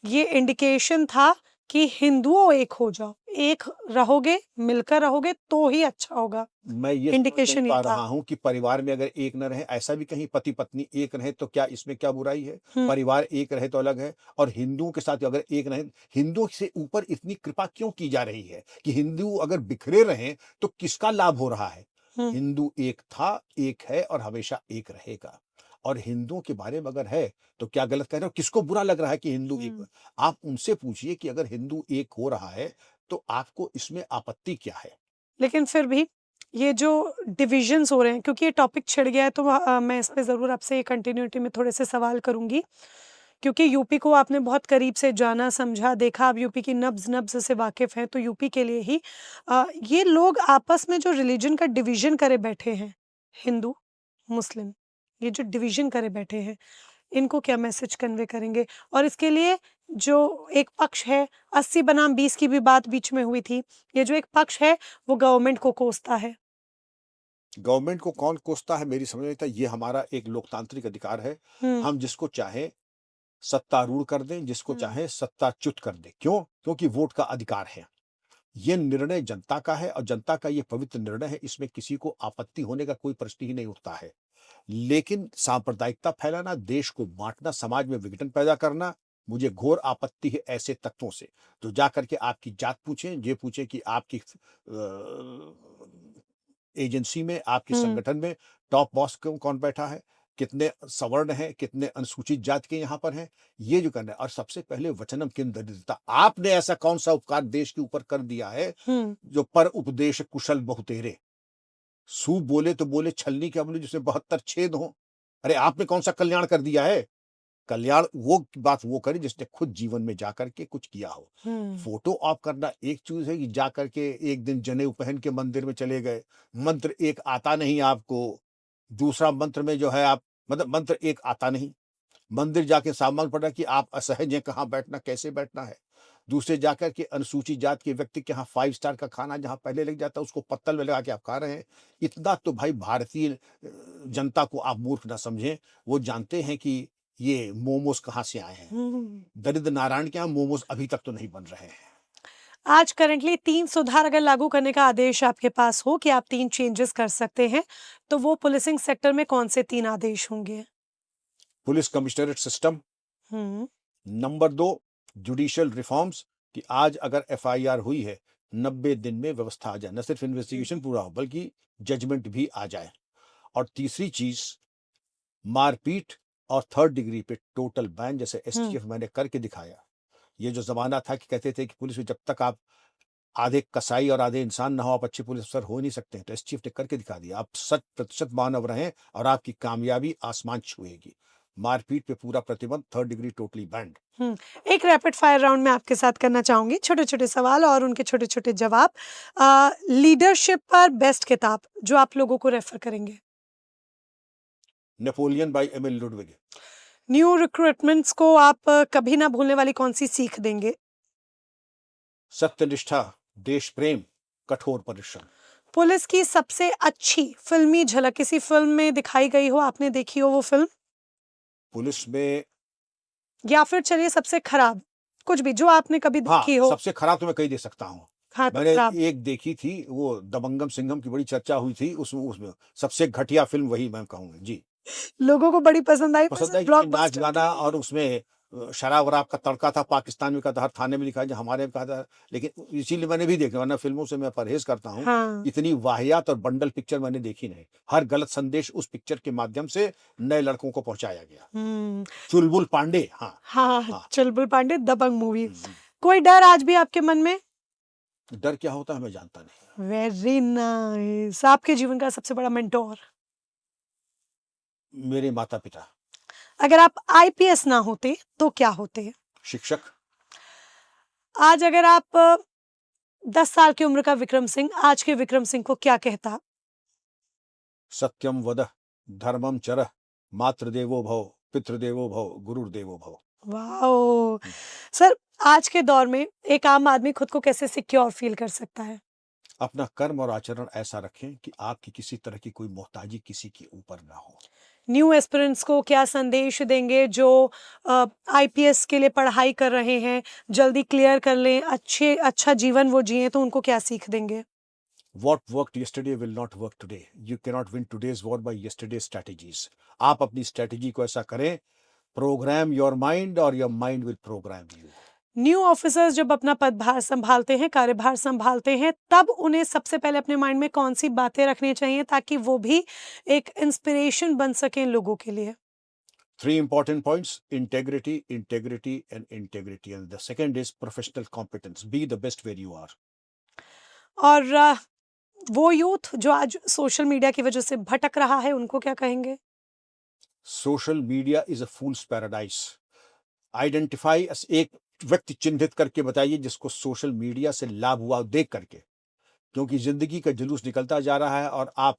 ये इंडिकेशन था कि हिंदुओं एक हो जाओ, एक रहोगे, मिलकर रहोगे तो ही अच्छा होगा। मैं ये समझ नहीं इंडिकेशन ये पा था। रहा हूँ कि परिवार में अगर एक न रहे, ऐसा भी कहीं पति पत्नी एक रहे तो क्या इसमें क्या बुराई है? परिवार एक रहे तो अलग है, और हिंदुओं के साथ अगर एक रहे, हिंदुओं से ऊपर इतनी कृपा क्यों की जा रही है कि हिंदू अगर बिखरे रहे तो किसका लाभ हो रहा है? हिंदू एक था, एक है और हमेशा एक रहेगा। और हिंदुओं के बारे में अगर है तो क्या गलत कह रहे हो? किसको बुरा लग रहा है कि हिंदू एक? आप उनसे पूछिए कि अगर हिंदू एक हो रहा है तो आपको इसमें आपत्ति क्या है? लेकिन फिर भी ये जो डिविजन्स हो रहे हैं, क्योंकि ये टॉपिक छिड़ गया है, तो मैं इस पे ज़रूर आपसे कंटिन्यूटी में थोड़े से सवाल करूँगी, क्योंकि यूपी को आपने बहुत करीब से जाना, समझा, देखा, आप यूपी की नब्ज़-नब्ज़ से वाकिफ़ हैं, तो यूपी के लिए ही ये लोग आपस में जो रिलीजन का डिवीज़न करे बैठे हैं, हिंदू, मुस्लिम, ये जो डिवीज़न करे बैठे हैं, इनको क्या मैसेज कन्वे करेंगे? और इसके लिए जो एक पक्ष है, 80 बनाम 20 की भी बात बीच में हुई थी, ये जो एक पक्ष है, वो गवर्नमेंट को कोसता है। गवर्नमेंट को कौन कोसता है मेरी समझ में नहीं आता। ये हमारा एक लोकतांत्रिक अधिकार है। हुँ, हम जिसको चाहे सत्तारूढ़ कर दें, जिसको हुँ, चाहे सत्ताच्युत कर दें। क्यों? क्योंकि वोट का अधिकार है। ये निर्णय जनता का है और जनता का ये पवित्र निर्णय है, इसमें किसी को आपत्ति होने का कोई प्रश्न ही नहीं उठता है। लेकिन सांप्रदायिकता फैलाना, देश को बाँटना, समाज में विघटन पैदा करना, मुझे घोर आपत्ति है ऐसे तत्वों से, जो जा करके आपकी जात पूछें, ये पूछें कि आपकी एजेंसी में, आपके हुँ, संगठन में टॉप बॉस कौन बैठा है, कितने सवर्ण हैं, कितने अनुसूचित जाति के यहाँ पर हैं, ये जो करना है। और सबसे पहले वचनम किम दरिद्रता, आपने ऐसा कौन-सा उपकार देश के ऊपर कर दिया है, हुँ, जो पर उपदेश कुशल बहुतेरे। सूप बोले तो बोले, छलनी क्या बोले जिसमें 72 छेद हों। अरे आपने कौन-सा कल्याण कर दिया है? कल्याण वो बात वो करे जिसने खुद जीवन में जाकर के कुछ किया हो। हुँ, फोटो ऑफ करना एक चीज़ है कि जाकर के एक दिन जनेऊ पहन के मंदिर में चले गए, मंत्र एक आता नहीं आपको, दूसरा मंत्र में जो है आप मतलब मंत्र एक आता नहीं। मंदिर जाके सामान पड़ा कि आप असहज हैं, कहाँ बैठना, कैसे बैठना है। दूसरे जाकर के अनुसूचित जात के व्यक्ति के यहाँ 5 स्टार का खाना जहाँ पहले लग जाता है, उसको पत्तल में लगा के आप खा रहे हैं। इतना तो भाई भारतीय जनता को आप मूर्ख ना समझें। वो जानते हैं कि ये मोमोज़ कहाँ से आए हैं। हुँ। दरिद्र नारायण के यहाँ मोमोज़ अभी तक तो नहीं बन रहे हैं। आज करंटली 3 सुधार अगर लागू करने का आदेश आपके पास हो कि आप 3 चेंजेस कर सकते हैं, तो वो पुलिसिंग सेक्टर में कौन से 3 आदेश होंगे? पुलिस कमिश्नरेट सिस्टम, हुँ, नंबर 2 जुडिशियल रिफॉर्म्स कि आज अगर एफआईआर हुई है, 90 दिन में व्यवस्था आ जाए। न सिर्फ इन्वेस्टिगेशन पूरा हो बल्कि जजमेंट भी आ जाए। और तीसरी चीज़ मारपीट और थर्ड डिग्री पे टोटल बैन, जैसे हुँ, एसटीएफ मैंने करके दिखाया। ये जो ज़माना था कि कहते थे कि पुलिस में जब तक आप आधे कसाई और आधे इंसान ना हो, आप अच्छे पुलिस अफ़सर हो नहीं सकते हैं, तो एसटीएफ ने करके दिखा दिया। आप शत प्रतिशत मानव रहें और आपकी कामयाबी आसमान छुएगी। मारपीट पे पूरा प्रतिबंध, थर्ड डिग्री टोटली बैंड। हुँ। एक रैपिड फायर राउंड मैं आपके साथ करना चाहूँगी, छोटे-छोटे सवाल और उनके छोटे-छोटे जवाब। लीडरशिप पर बेस्ट किताब जो आप लोगों को रेफ़र करेंगे? Napoleon by Emil Ludwig. New recruitments को आप कभी ना भूलने वाली कौन-सी सीख देंगे? सत्यनिष्ठा, देश प्रेम, कठोर परिश्रम। पुलिस की सबसे अच्छी फ़िल्मी झलक किसी फ़िल्म में दिखाई गई हो, आपने देखी हो वो फ़िल्म? पुलिस में या फिर चलिए सबसे खराब, कुछ भी जो आपने कभी हाँ, देखी हो। सबसे खराब तो मैं कही दे सकता हूँ। हाँ, तो मैंने खराब। एक देखी थी, वो दबंगम सिंघम की बड़ी चर्चा हुई थी, उसमें सबसे घटिया फ़िल्म वही मैं कहूँगा। जी। लोगों को बड़ी पसंद आई, पसंद वैसे आई कि ब्लॉकबस्टर नाच-गाना थी। और उसमें शराब-वराब का तड़का था, पाकिस्तान में कहा था, हर थाने में लिखा है, जो हमारे में कहा था। लेकिन इसीलिए मैंने भी देखा, वरना फ़िल्मों से मैं परहेज़ करता हूँ। हाँ। इतनी वाहियात और बंडल पिक्चर मैंने देखी नहीं। हर गलत संदेश उस पिक्चर के माध्यम से नए लड़कों को पहुँचाया गया। हुँ। चुलबुल पांडे, हाँ, हाँ, हाँ। चुलबुल पांडे दबंग मूवी। हुँ, हुँ। कोई डर आज भी आपके मन में? डर क्या होता है मैं जानता नहीं। Very nice. आपके जीवन का सबसे बड़ा मेंटोर? मेरे माता-पिता, अगर आप आईपीएस ना होते, तो क्या होते? शिक्षक, आज अगर आप 10 साल की उम्र का विक्रम सिंह, आज के विक्रम सिंह को क्या कहता? सत्यम वदः, धर्मम चरः, मातृदेवो भव, पितृदेवो भव, गुरुर्देवो भव। वॉव! हुँ। सर, आज के दौर में एक आम आदमी खुद को कैसे सिक्योर फ़ील कर सकता है? अपना कर्म और आचरण ऐसा रखें कि आपकी किसी तरह की कोई मोहताजी किसी के ऊपर ना हो। न्यू एस्पिरेंट्स को क्या संदेश देंगे जो आईपीएस के लिए पढ़ाई कर रहे हैं, जल्दी क्लियर कर लें, अच्छा जीवन वो जिएँ, तो उनको क्या सीख देंगे? What worked yesterday will not work today. You cannot win today's war by yesterday's strategies. आप अपनी स्ट्रेटजी को ऐसा करें, प्रोग्राम योर माइंड और your mind will program you. New officers जब अपना पदभार संभालते हैं, कार्यभार संभालते हैं, तब उन्हें सबसे पहले अपने माइंड में कौन सी बातें रखनी चाहिए ताकि वो भी एक इंस्पिरेशन बन सकें लोगों के लिए? 3 important points: integrity, integrity, and integrity. And the second is professional competence. Be the best where you are. और वो यूथ जो आज सोशल मीडिया की वजह से भटक रहा है, उनको क्या कहेंगे? Social media is a fool's paradise. Identify, एक व्यक्ति चिन्हित करके बताइए जिसको सोशल मीडिया से लाभ हुआ देख करके, क्योंकि जिंदगी का जुलूस निकलता जा रहा है और आप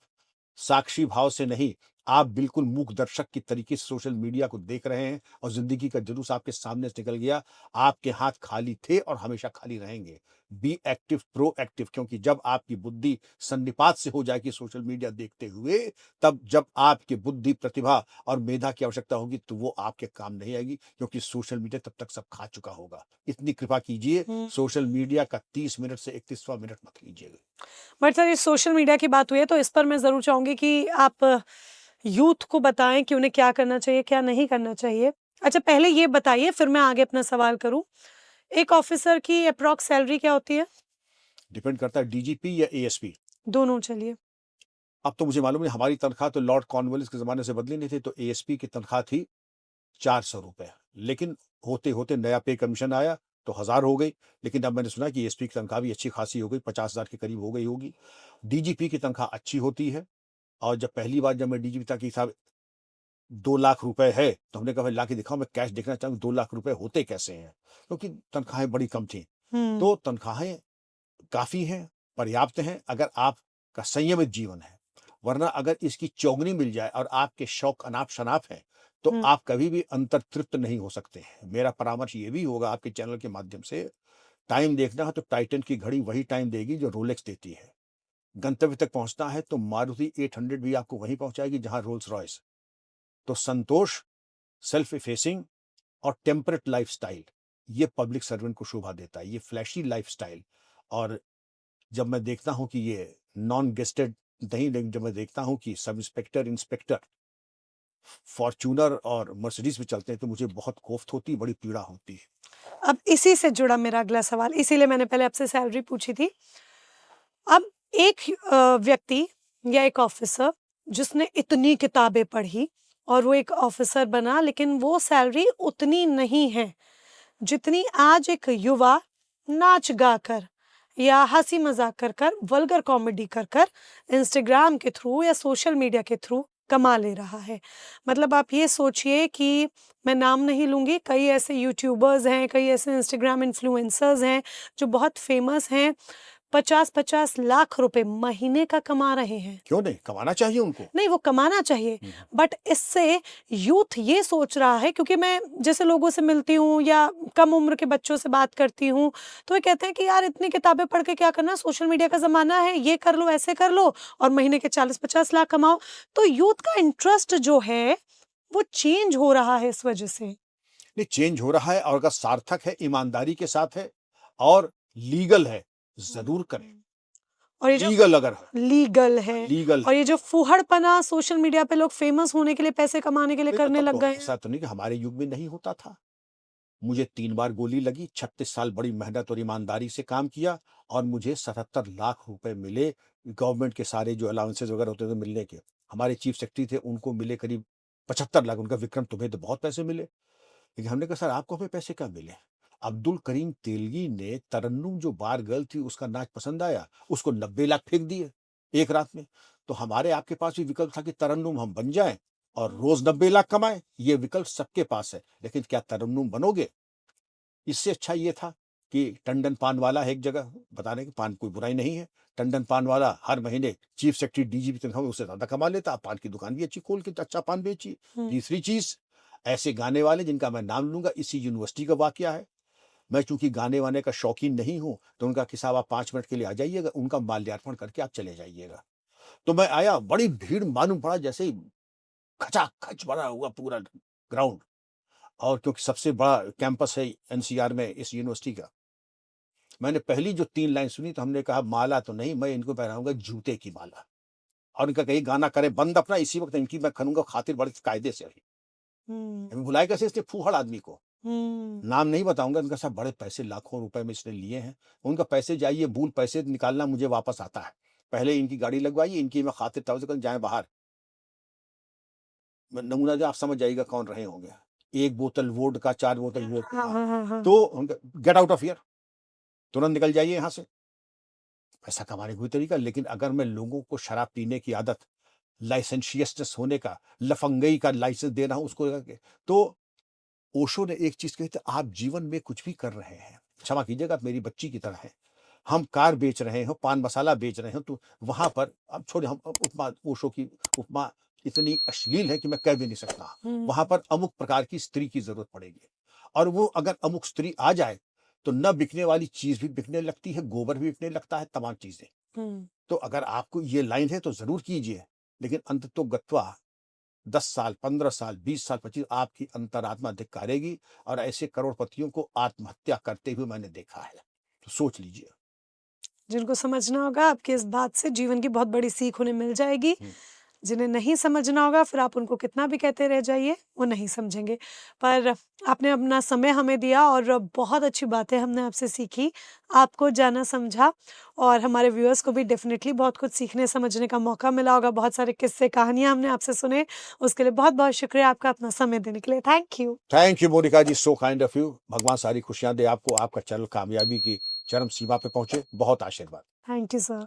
साक्षी भाव से नहीं, आप बिल्कुल मूक दर्शक की तरीके से सोशल मीडिया को देख रहे हैं और जिंदगी का जुलूस आपके सामने से निकल गया। आपके हाथ खाली थे और हमेशा खाली रहेंगे। बी एक्टिव, प्रोएक्टिव, क्योंकि जब आपकी बुद्धि सन्निपात से हो जाएगी सोशल मीडिया देखते हुए, तब जब आपकी बुद्धि, प्रतिभा और मेधा की आवश्यकता होगी तो वो आपके काम नहीं आएगी, क्योंकि सोशल मीडिया तब तक सब खा चुका होगा। इतनी कृपा कीजिए, सोशल मीडिया का 30 मिनट से 31वां मिनट मत लीजिएगा। बट सर, ये सोशल मीडिया की बात हुई है तो इस पर मैं ज़रूर चाहूँगी कि आप यूथ को बताएं कि उन्हें क्या करना चाहिए, क्या नहीं करना चाहिए। अच्छा, पहले ये बताइए, फिर मैं आगे अपना सवाल करूँ। एक ऑफिसर की अप्रॉक्स सैलरी क्या होती है? डिपेंड करता है डीजीपी या एएसपी। दोनों, चलिए। अब तो मुझे मालूम नहीं, हमारी तनख्वाह तो लॉर्ड कॉर्नवालिस के ज़माने से बदली नहीं थी, तो एएसपी की तनख्वाह थी 400 रुपए। लेकिन होते-होते नया पे कमीशन आया तो 1000 हो गई। लेकिन अब मैंने सुना कि एएसपी की तनख्वाह भी अच्छी खासी हो गई, 50,000 के करीब हो गई होगी। डीजीपी की तनख्वाह अच्छी होती है, और जब पहली बार जब मैं डीजीपी था कि साहब 2 लाख रुपए है, तो हमने कहा भाई ला के दिखाओ, मैं कैश देखना चाहूँ 2 लाख रुपए होते कैसे हैं, क्योंकि तनख्वाहें बड़ी कम थी। तो तनख्वाहें काफ़ी हैं, पर्याप्त हैं, अगर आपका संयमित जीवन है। वरना अगर इसकी चौगुनी मिल जाए और आपके शौक अनाप-शनाप हैं, तो आप कभी भी अंतर्तृप्त नहीं हो सकते हैं। मेरा परामर्श ये भी होगा आपके चैनल के माध्यम से, टाइम देखना है तो टाइटन की घड़ी वही टाइम देगी जो रोलेक्स देती है। गंतव्य तक पहुँचना है तो मारुति 800 भी आपको वहीं पहुँचाएगी जहाँ रोल्स रॉयस। तो संतोष, सेल्फ इफेसिंग और टेम्परेट लाइफ़स्टाइल, ये पब्लिक सर्वेंट को शोभा देता है। ये फ्लैशी लाइफ़स्टाइल, और जब मैं देखता हूँ कि ये नॉन गेस्टेड नहीं, लेकिन जब मैं देखता हूँ कि सब इंस्पेक्टर, इंस्पेक्टर फॉर्च्यूनर और मर्सिडीज में चलते हैं, तो मुझे बहुत कोफ्त होती है, बड़ी पीड़ा होती है। अब इसी से जुड़ा मेरा अगला सवाल, इसीलिए मैंने पहले आपसे सैलरी पूछी थी। अब एक व्यक्ति या एक ऑफिसर जिसने इतनी किताबें पढ़ी और वो एक ऑफिसर बना, लेकिन वो सैलरी उतनी नहीं है जितनी आज एक युवा नाच गा कर या हंसी मजाक कर कर, वल्गर कॉमेडी कर कर, इंस्टाग्राम के थ्रू या सोशल मीडिया के थ्रू कमा ले रहा है। मतलब आप ये सोचिए कि मैं नाम नहीं लूंगी, कई ऐसे यूट्यूबर्स हैं, कई ऐसे इंस्टाग्राम इन्फ्लुएंसर्स हैं जो बहुत फेमस हैं, 50-50 लाख रुपए महीने का कमा रहे हैं। क्यों नहीं, कमाना चाहिए उनको। नहीं, वो कमाना चाहिए, बट इससे यूथ ये सोच रहा है, क्योंकि मैं जैसे लोगों से मिलती हूँ या कम उम्र के बच्चों से बात करती हूँ, तो वो कहते हैं कि यार इतनी किताबें पढ़ के क्या करना, सोशल मीडिया का ज़माना है, ये कर लो, ऐसे कर लो और महीने के 40-50 लाख कमाओ। तो यूथ का इंटरेस्ट जो है वो चेंज हो रहा है इस वजह से। नहीं, चेंज हो रहा है, और अगर सार्थक है, ईमानदारी के साथ है और लीगल है, जरूर करें। और ये जो लीगल अगर है, लीगल है, लीगल और ये जो फुहड़पना सोशल मीडिया पे लोग फेमस होने के लिए, पैसे कमाने के लिए करने लग गए हैं। ऐसा तो नहीं कि हमारे युग में नहीं होता था। मुझे 3 बार गोली लगी, 36 साल बड़ी मेहनत और ईमानदारी से काम किया, और मुझे 77 लाख रुपए मिले। गवर्नमेंट के सारे जो अलाउंसेस वगैरह होते थे मिलने के, हमारे चीफ सेक्रेटरी थे, उनको मिले करीब 75 लाख। उनका विक्रम, तुम्हें तो बहुत पैसे मिले। लेकिन हमने कहा सर आपको हमें पैसे क्या मिले। अब्दुल करीम तेलगी ने तरन्नुम जो बार गर्ल थी उसका नाच पसंद आया, उसको 90 लाख फेंक दिए एक रात में। तो हमारे आपके पास भी विकल्प था कि तरन्नुम हम बन जाएं और रोज 90 लाख कमाएं। ये विकल्प सबके पास है, लेकिन क्या तरन्नुम बनोगे? इससे अच्छा ये था कि टंडन पान वाला है एक जगह, बताने की पान कोई बुराई नहीं है। टंडन पान वाला हर महीने चीफ सेक्रेटरी डीजीपी तनख्वाह में उससे ज्यादा कमा लेता। आप पान की दुकान भी अच्छी खोल के अच्छा पान बेचिए। तीसरी चीज, ऐसे गाने वाले जिनका मैं नाम लूंगा, इसी यूनिवर्सिटी का वाकया है। मैं चूंकि गाने वाने का शौकीन नहीं हूं, तो उनका किस्सा आप 5 मिनट के लिए आ जाइएगा, उनका माल्यार्पण करके आप चले जाइएगा। तो मैं आया, बड़ी भीड़ मालूम पड़ा, जैसे ही खचाखच भरा हुआ पूरा ग्राउंड, और क्योंकि सबसे बड़ा कैंपस है एनसीआर में इस यूनिवर्सिटी का। मैंने पहली जो 3 लाइन सुनी तो हमने कहा माला तो नहीं, मैं इनको पहनाऊंगा जूते की माला। और इनका कहीं गाना करे बंद अपना, इसी वक्त इनकी मैं खनूंगा खातिर बड़े कायदे से। अभी बुलाए कैसे इसने फूहड़ आदमी को। नाम नहीं बताऊंगा, उनका सब बड़े पैसे लाखों रुपए में इसने लिए हैं। उनका पैसे जाइए भूल, पैसे निकालना मुझे वापस आता है। पहले इनकी गाड़ी लगवाइए, इनकी मैं खातिर तवज्जो जाए बाहर, नमूना जो आप समझ जाइएगा कौन रहे होंगे। 1 बोतल वोडका, 4 बोतल हाँ, वोडका, हाँ, हाँ, हाँ। तो गेट आउट ऑफ हियर, तुरंत निकल जाइए यहाँ से। पैसा कमाने का कोई तरीका, लेकिन अगर मैं लोगों को शराब पीने की आदत, लाइसेंशियसनेस होने का, लफंगई का लाइसेंस दे रहा हूँ उसको लेकर के, तो ओशो ने एक चीज कही थी, आप जीवन में कुछ भी कर रहे हैं, क्षमा कीजिएगा, आप मेरी बच्ची की तरह हैं। हम कार बेच रहे हो, पान मसाला बेच रहे हो, तो वहां पर अब छोड़े, हम उपमा, ओशो की उपमा इतनी अश्लील है कि मैं कह भी नहीं सकता। वहां पर अमुक प्रकार की स्त्री की जरूरत पड़ेगी, और वो अगर अमुक स्त्री आ जाए तो न बिकने वाली चीज भी बिकने लगती है, गोबर भी बिकने लगता है, तमाम चीजें। तो अगर आपको ये लाइन है तो जरूर कीजिए, लेकिन अंत तो गत्वा 10 साल, 15 साल, 20 साल, 25, आपकी अंतरात्मा धिक्कारेगी। और ऐसे करोड़पतियों को आत्महत्या करते हुए मैंने देखा है, तो सोच लीजिए। जिनको समझना होगा आपकी इस बात से जीवन की बहुत बड़ी सीख उन्हें मिल जाएगी। जिन्हें नहीं समझना होगा फिर आप उनको कितना भी कहते रह जाइए, वो नहीं समझेंगे। पर आपने अपना समय हमें दिया और बहुत अच्छी बातें हमने आपसे सीखी, आपको जाना समझा, और हमारे व्यूअर्स को भी डेफ़िनेटली बहुत कुछ सीखने समझने का मौका मिला होगा। बहुत सारे किस्से कहानियाँ हमने आपसे सुने, उसके लिए बहुत-बहुत शुक्रिया आपका अपना समय देने के लिए। Thank you Monika ji, so kind of you. भगवान सारी खुशियां दे आपको, आपका चैनल कामयाबी की चरम सीमा पे पहुंचे। बहुत आशीर्वाद। Thank you sir.